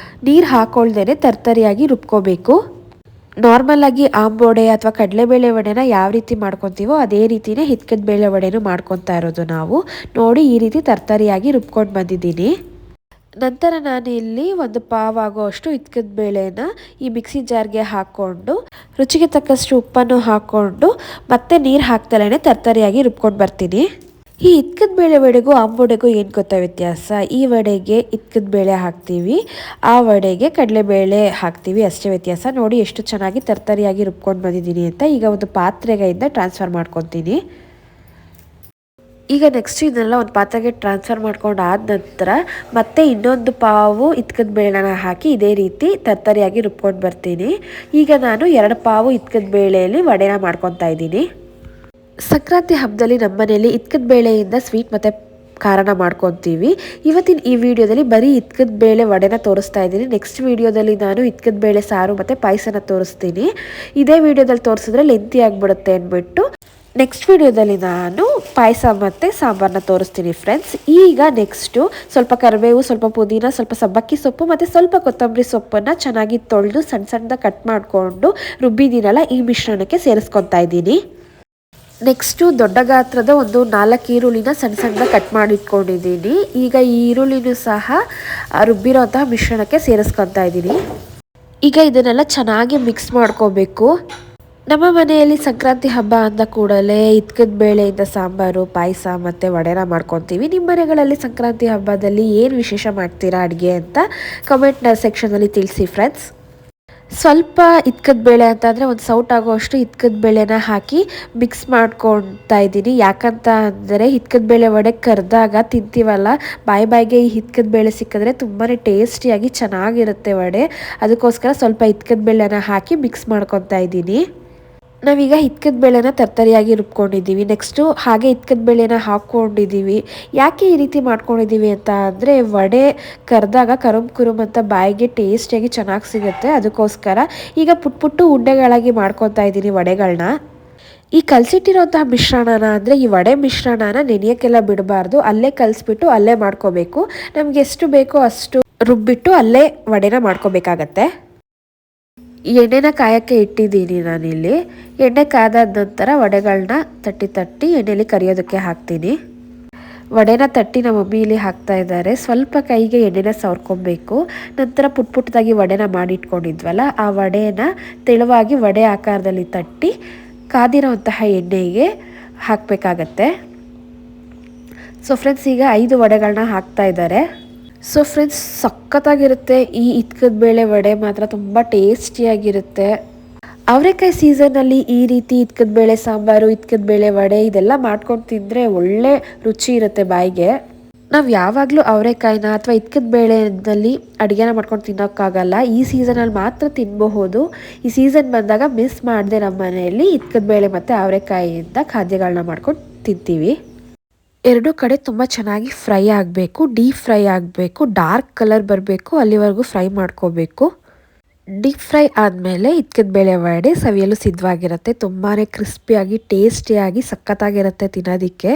ನೀರು ಹಾಕೊಳ್ದೇನೆ ತರ್ತರಿಯಾಗಿ ರುಬ್ಕೋಬೇಕು. ನಾರ್ಮಲ್ ಆಗಿ ಆಂಬೋಡೆ ಅಥವಾ ಕಡಲೆಬೇಳೆ ವಡೆನ ಯಾವ ರೀತಿ ಮಾಡ್ಕೊತೀವೋ ಅದೇ ರೀತಿಯೇ ಹಿತ್ಕದ ಬೇಳೆ ವಡೆನೂ ಮಾಡ್ಕೊತಾ ಇರೋದು ನಾವು. ನೋಡಿ, ಈ ರೀತಿ ತರ್ತರಿಯಾಗಿ ರುಬ್ಕೊಂಡು ಬಂದಿದ್ದೀನಿ. ನಂತರ ನಾನು ಇಲ್ಲಿ 1 ಪಾವ್ ಆಗೋಷ್ಟು ಇತ್ಕದ ಬೇಳೆನ ಈ ಮಿಕ್ಸಿ ಜಾರ್ಗೆ ಹಾಕ್ಕೊಂಡು ರುಚಿಗೆ ತಕ್ಕಷ್ಟು ಉಪ್ಪನ್ನು ಹಾಕ್ಕೊಂಡು ಮತ್ತೆ ನೀರು ಹಾಕ್ತಲೇ ತರ್ತರಿಯಾಗಿ ರುಬ್ಕೊಂಡು ಬರ್ತೀನಿ. ಈ ಇತ್ಕದ ಬೇಳೆ ವಡೆಗೂ ಆಂಬೋಡೆಗೂ ಏನು ಗೊತ್ತಾ ವ್ಯತ್ಯಾಸ? ಈ ವಡೆಗೆ ಇತ್ಕದ ಬೇಳೆ ಹಾಕ್ತೀವಿ, ಆ ವಡೆಗೆ ಕಡಲೆಬೇಳೆ ಹಾಕ್ತೀವಿ, ಅಷ್ಟೇ ವ್ಯತ್ಯಾಸ. ನೋಡಿ ಎಷ್ಟು ಚೆನ್ನಾಗಿ ತರ್ತರಿಯಾಗಿ ರುಬ್ಕೊಂಡು ಬಂದಿದ್ದೀನಿ ಅಂತ. ಈಗ ಒಂದು ಪಾತ್ರೆಗೆ ಟ್ರಾನ್ಸ್ಫರ್ ಮಾಡ್ಕೊತೀನಿ. ಈಗ ನೆಕ್ಸ್ಟ್ ಇದನ್ನೆಲ್ಲ ಒಂದು ಪಾತ್ರೆಗೆ ಟ್ರಾನ್ಸ್ಫರ್ ಮಾಡ್ಕೊಂಡು ಆದ ನಂತರ ಮತ್ತೆ ಇನ್ನೊಂದು ಪಾವು ಇತ್ಕದ ಬೇಳೆನ ಹಾಕಿ ಇದೇ ರೀತಿ ತರ್ತರಿಯಾಗಿ ರುಬ್ಕೊಂಡು ಬರ್ತೀನಿ. ಈಗ ನಾನು 2 ಪಾವು ಇತ್ಕದ ಬೇಳೆಯಲ್ಲಿ ವಡೆನ ಮಾಡ್ಕೊತಾ ಇದ್ದೀನಿ. ಸಂಕ್ರಾಂತಿ ಹಬ್ಬದಲ್ಲಿ ನಮ್ಮ ಮನೆಯಲ್ಲಿ ಇತ್ಕದ ಬೇಳೆಯಿಂದ ಸ್ವೀಟ್ ಮತ್ತು ಖಾರನ ಮಾಡ್ಕೊತೀವಿ. ಇವತ್ತಿನ ಈ ವಿಡಿಯೋದಲ್ಲಿ ಬರೀ ಇತ್ಕದ ಬೇಳೆ ವಡೆನ ತೋರಿಸ್ತಾ ಇದ್ದೀನಿ. ನೆಕ್ಸ್ಟ್ ವಿಡಿಯೋದಲ್ಲಿ ನಾನು ಇತ್ಕದ ಬೇಳೆ ಸಾರು ಮತ್ತು ಪಾಯಸನ ತೋರಿಸ್ತೀನಿ. ಇದೇ ವಿಡಿಯೋದಲ್ಲಿ ತೋರಿಸಿದ್ರೆ ಲೆಂತಿ ಆಗಿಬಿಡುತ್ತೆ ಅಂದ್ಬಿಟ್ಟು ನೆಕ್ಸ್ಟ್ ವಿಡಿಯೋದಲ್ಲಿ ನಾನು ಪಾಯಸ ಮತ್ತು ಸಾಂಬಾರನ್ನ ತೋರಿಸ್ತೀನಿ ಫ್ರೆಂಡ್ಸ್. ಈಗ ನೆಕ್ಸ್ಟು ಸ್ವಲ್ಪ ಕರಿಬೇವು, ಸ್ವಲ್ಪ ಪುದೀನ, ಸ್ವಲ್ಪ ಸಬ್ಬಕ್ಕಿ ಸೊಪ್ಪು ಮತ್ತು ಸ್ವಲ್ಪ ಕೊತ್ತಂಬರಿ ಸೊಪ್ಪನ್ನು ಚೆನ್ನಾಗಿ ತೊಳೆದು ಸಣ್ಣ ಸಣ್ಣದಾಗಿ ಕಟ್ ಮಾಡಿಕೊಂಡು ರುಬ್ಬಿದ್ದೀನಲ್ಲ, ಈ ಮಿಶ್ರಣಕ್ಕೆ ಸೇರಿಸ್ಕೊತಾ ಇದ್ದೀನಿ. ನೆಕ್ಸ್ಟು ದೊಡ್ಡ ಗಾತ್ರದ ಒಂದು 4 ಈರುಳ್ಳಿನ ಸಣ್ಣ ಸಣ್ಣದಾಗಿ ಕಟ್ ಮಾಡಿಟ್ಕೊಂಡಿದ್ದೀನಿ. ಈಗ ಈ ಈರುಳ್ಳಿನೂ ಸಹ ರುಬ್ಬಿರೋಂತಹ ಮಿಶ್ರಣಕ್ಕೆ ಸೇರಿಸ್ಕೊತಾ ಇದ್ದೀನಿ. ಈಗ ಇದನ್ನೆಲ್ಲ ಚೆನ್ನಾಗಿ ಮಿಕ್ಸ್ ಮಾಡ್ಕೋಬೇಕು. ನಮ್ಮ ಮನೆಯಲ್ಲಿ ಸಂಕ್ರಾಂತಿ ಹಬ್ಬ ಅಂದ ಕೂಡಲೇ ಇತ್ಕದ ಬೇಳೆಯಿಂದ ಸಾಂಬಾರು, ಪಾಯಸ ಮತ್ತು ವಡೆನ ಮಾಡ್ಕೊತೀವಿ. ನಿಮ್ಮ ಮನೆಗಳಲ್ಲಿ ಸಂಕ್ರಾಂತಿ ಹಬ್ಬದಲ್ಲಿ ಏನು ವಿಶೇಷ ಮಾಡ್ತೀರಾ ಅಡುಗೆ ಅಂತ ಕಮೆಂಟ್ ಸೆಕ್ಷನಲ್ಲಿ ತಿಳಿಸಿ ಫ್ರೆಂಡ್ಸ್. ಸ್ವಲ್ಪ ಇದ್ಕದ ಬೇಳೆ ಅಂತಂದರೆ ಒಂದು ಸೌಟ್ ಆಗೋಷ್ಟು ಇದ್ಕದ ಬೇಳೆನ ಹಾಕಿ ಮಿಕ್ಸ್ ಮಾಡ್ಕೊತಾ ಇದ್ದೀನಿ. ಯಾಕಂತ ಅಂದರೆ ಹಿತ್ಕದ ಬೇಳೆ ವಡೆ ಕರೆದಾಗ ತಿಂತೀವಲ್ಲ, ಬಾಯಿಗೆ ಈ ಹಿತ್ಕದ ಬೇಳೆ ಸಿಕ್ಕಿದ್ರೆ ತುಂಬಾ ಟೇಸ್ಟಿಯಾಗಿ ಚೆನ್ನಾಗಿರುತ್ತೆ ವಡೆ. ಅದಕ್ಕೋಸ್ಕರ ಸ್ವಲ್ಪ ಹಿತ್ಕದ ಬೇಳೆನ ಹಾಕಿ ಮಿಕ್ಸ್ ಮಾಡ್ಕೊತಾ ಇದ್ದೀನಿ. ನಾವೀಗ ಹಿತ್ಕದ ಬೇಳೆನ ತರ್ತರಿಯಾಗಿ ರುಬ್ಕೊಂಡಿದ್ದೀವಿ. ನೆಕ್ಸ್ಟು ಹಾಗೆ ಹಿತ್ಕದ ಬೇಳೆನ ಹಾಕ್ಕೊಂಡಿದ್ದೀವಿ. ಯಾಕೆ ಈ ರೀತಿ ಮಾಡ್ಕೊಂಡಿದ್ದೀವಿ ಅಂತ ಅಂದರೆ ವಡೆ ಕರೆದಾಗ ಕುರುಮ್ ಅಂತ ಬಾಯಿಗೆ ಟೇಸ್ಟಿಯಾಗಿ ಚೆನ್ನಾಗಿ ಸಿಗುತ್ತೆ. ಅದಕ್ಕೋಸ್ಕರ ಈಗ ಪುಟ್ಟು ಉಂಡೆಗಳಾಗಿ ಮಾಡ್ಕೊತಾ ಇದ್ದೀನಿ ವಡೆಗಳನ್ನ. ಈ ಕಲಸಿಟ್ಟಿರೋಂತಹ ಮಿಶ್ರಣನ ಅಂದರೆ ಈ ವಡೆ ಮಿಶ್ರಣನ ನೆನೆಯೋಕ್ಕೆಲ್ಲ ಬಿಡಬಾರ್ದು, ಅಲ್ಲೇ ಕಲಿಸ್ಬಿಟ್ಟು ಅಲ್ಲೇ ಮಾಡ್ಕೋಬೇಕು. ನಮ್ಗೆ ಎಷ್ಟು ಬೇಕೋ ಅಷ್ಟು ರುಬ್ಬಿಟ್ಟು ಅಲ್ಲೇ ವಡೆನ ಮಾಡ್ಕೋಬೇಕಾಗತ್ತೆ. ಎಣ್ಣೆನ ಕಾಯೋಕ್ಕೆ ಇಟ್ಟಿದ್ದೀನಿ ನಾನಿಲ್ಲಿ. ಎಣ್ಣೆ ಕಾದಾದ ನಂತರ ವಡೆಗಳನ್ನ ತಟ್ಟಿ ಎಣ್ಣೆಯಲ್ಲಿ ಕರಿಯೋದಕ್ಕೆ ಹಾಕ್ತೀನಿ. ವಡೆನ ತಟ್ಟಿ ನಮ್ಮ ಮಮ್ಮಿ ಇಲ್ಲಿ ಹಾಕ್ತಾ ಇದ್ದಾರೆ. ಸ್ವಲ್ಪ ಕೈಗೆ ಎಣ್ಣೆನ ಸವರ್ಕೊಬೇಕು. ನಂತರ ಪುಟ್ಟದಾಗಿ ವಡೆನ ಮಾಡಿಟ್ಕೊಂಡಿದ್ವಲ್ಲ, ಆ ವಡೆನ ತೆಳುವಾಗಿ ವಡೆ ಆಕಾರದಲ್ಲಿ ತಟ್ಟಿ ಕಾದಿರೋಂತಹ ಎಣ್ಣೆಗೆ ಹಾಕಬೇಕಾಗತ್ತೆ. ಸೊ ಫ್ರೆಂಡ್ಸ್, ಈಗ 5 ವಡೆಗಳನ್ನ ಹಾಕ್ತಾ ಇದ್ದಾರೆ. ಸೊ ಫ್ರೆಂಡ್ಸ್, ಸಖತ್ತಾಗಿರುತ್ತೆ ಈ ಹಿತ್ಕದ ಬೇಳೆ ವಡೆ, ಮಾತ್ರ ತುಂಬ ಟೇಸ್ಟಿಯಾಗಿರುತ್ತೆ. ಅವರೆಕಾಯಿ ಸೀಸನಲ್ಲಿ ಈ ರೀತಿ ಹಿತ್ಕದ ಬೇಳೆ ಸಾಂಬಾರು, ಹಿತ್ಕದ ಬೇಳೆ ವಡೆ ಇದೆಲ್ಲ ಮಾಡ್ಕೊಂಡು ತಿಂದರೆ ಒಳ್ಳೆ ರುಚಿ ಇರುತ್ತೆ ಬಾಯಿಗೆ. ನಾವು ಯಾವಾಗಲೂ ಅವರೆಕಾಯಿನ ಅಥವಾ ಹಿತ್ಕದ ಬೇಳೆನಲ್ಲಿ ಅಡುಗೆನ ಮಾಡ್ಕೊಂಡು ತಿನ್ನೋಕ್ಕಾಗಲ್ಲ. ಈ ಸೀಸನಲ್ಲಿ ಮಾತ್ರ ತಿನ್ನಬಹುದು. ಈ ಸೀಸನ್ ಬಂದಾಗ ಮಿಸ್ ಮಾಡದೆ ನಮ್ಮ ಮನೆಯಲ್ಲಿ ಹಿತ್ಕದ ಬೇಳೆ ಮತ್ತು ಅವರೆಕಾಯಿಯಿಂದ ಖಾದ್ಯಗಳನ್ನ ಮಾಡ್ಕೊಂಡು ತಿಂತೀವಿ. ಎರಡೂ ಕಡೆ ತುಂಬ ಚೆನ್ನಾಗಿ ಫ್ರೈ ಆಗಬೇಕು, ಡೀಪ್ ಫ್ರೈ ಆಗಬೇಕು, ಡಾರ್ಕ್ ಕಲರ್ ಬರಬೇಕು, ಅಲ್ಲಿವರೆಗೂ ಫ್ರೈ ಮಾಡ್ಕೋಬೇಕು. ಡೀಪ್ ಫ್ರೈ ಆದಮೇಲೆ ಹಿತ್ಕದ ಬೇಳೆ ವಡೆ ಸವಿಯಲು ಸಿದ್ಧವಾಗಿರುತ್ತೆ. ತುಂಬಾ ಕ್ರಿಸ್ಪಿಯಾಗಿ ಟೇಸ್ಟಿಯಾಗಿ ಸಖತ್ತಾಗಿರುತ್ತೆ ತಿನ್ನೋದಕ್ಕೆ.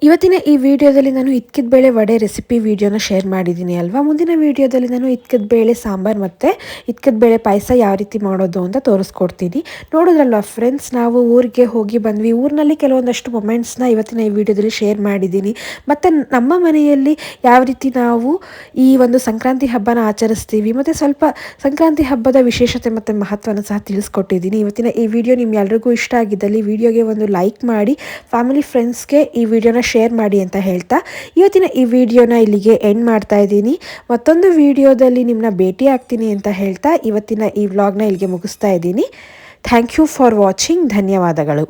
ಇವತ್ತಿನ ಈ ವಿಡಿಯೋದಲ್ಲಿ ನಾನು ಹಿತ್ಕದ ಬೇಳೆ ವಡೆ ರೆಸಿಪಿ ವಿಡಿಯೋನ ಶೇರ್ ಮಾಡಿದ್ದೀನಿ ಅಲ್ವಾ. ಮುಂದಿನ ವಿಡಿಯೋದಲ್ಲಿ ನಾನು ಹಿತ್ಕದ ಬೇಳೆ ಸಾಂಬಾರು ಮತ್ತು ಹಿತ್ಕದ ಬೇಳೆ ಪಾಯಸ ಯಾವ ರೀತಿ ಮಾಡೋದು ಅಂತ ತೋರಿಸ್ಕೊಡ್ತೀನಿ. ನೋಡಿದ್ರಲ್ವ ಫ್ರೆಂಡ್ಸ್, ನಾವು ಊರಿಗೆ ಹೋಗಿ ಬಂದ್ವಿ. ಊರಿನಲ್ಲಿ ಕೆಲವೊಂದಷ್ಟು ಮೊಮೆಂಟ್ಸ್ನ ಇವತ್ತಿನ ಈ ವಿಡಿಯೋದಲ್ಲಿ ಶೇರ್ ಮಾಡಿದ್ದೀನಿ. ಮತ್ತು ನಮ್ಮ ಮನೆಯಲ್ಲಿ ಯಾವ ರೀತಿ ನಾವು ಈ ಒಂದು ಸಂಕ್ರಾಂತಿ ಹಬ್ಬನ ಆಚರಿಸ್ತೀವಿ, ಮತ್ತು ಸ್ವಲ್ಪ ಸಂಕ್ರಾಂತಿ ಹಬ್ಬದ ವಿಶೇಷತೆ ಮತ್ತು ಮಹತ್ವನ ಸಹ ತಿಳಿಸ್ಕೊಟ್ಟಿದ್ದೀನಿ. ಇವತ್ತಿನ ಈ ವಿಡಿಯೋ ನಿಮ್ಗೆಲ್ರಿಗೂ ಇಷ್ಟ ಆಗಿದ್ದಲ್ಲಿ ವಿಡಿಯೋಗೆ ಒಂದು ಲೈಕ್ ಮಾಡಿ, ಫ್ಯಾಮಿಲಿ ಫ್ರೆಂಡ್ಸ್ಗೆ ಈ ವಿಡಿಯೋನ ಶೇರ್ ಮಾಡಿ ಅಂತ ಹೇಳ್ತಾ ಇವತ್ತಿನ ಈ ವಿಡಿಯೋನ ಇಲ್ಲಿಗೆ ಎಂಡ್ ಮಾಡ್ತಾ ಇದ್ದೀನಿ. ಮತ್ತೊಂದು ವಿಡಿಯೋದಲ್ಲಿ ನಿಮ್ಮನ್ನ ಭೇಟಿ ಆಗ್ತೀನಿ ಅಂತ ಹೇಳ್ತಾ ಇವತ್ತಿನ ಈ ವ್ಲಾಗ್ನ ಇಲ್ಲಿಗೆ ಮುಗಿಸ್ತಾ ಇದ್ದೀನಿ. Thank you for watching. ಧನ್ಯವಾದಗಳು.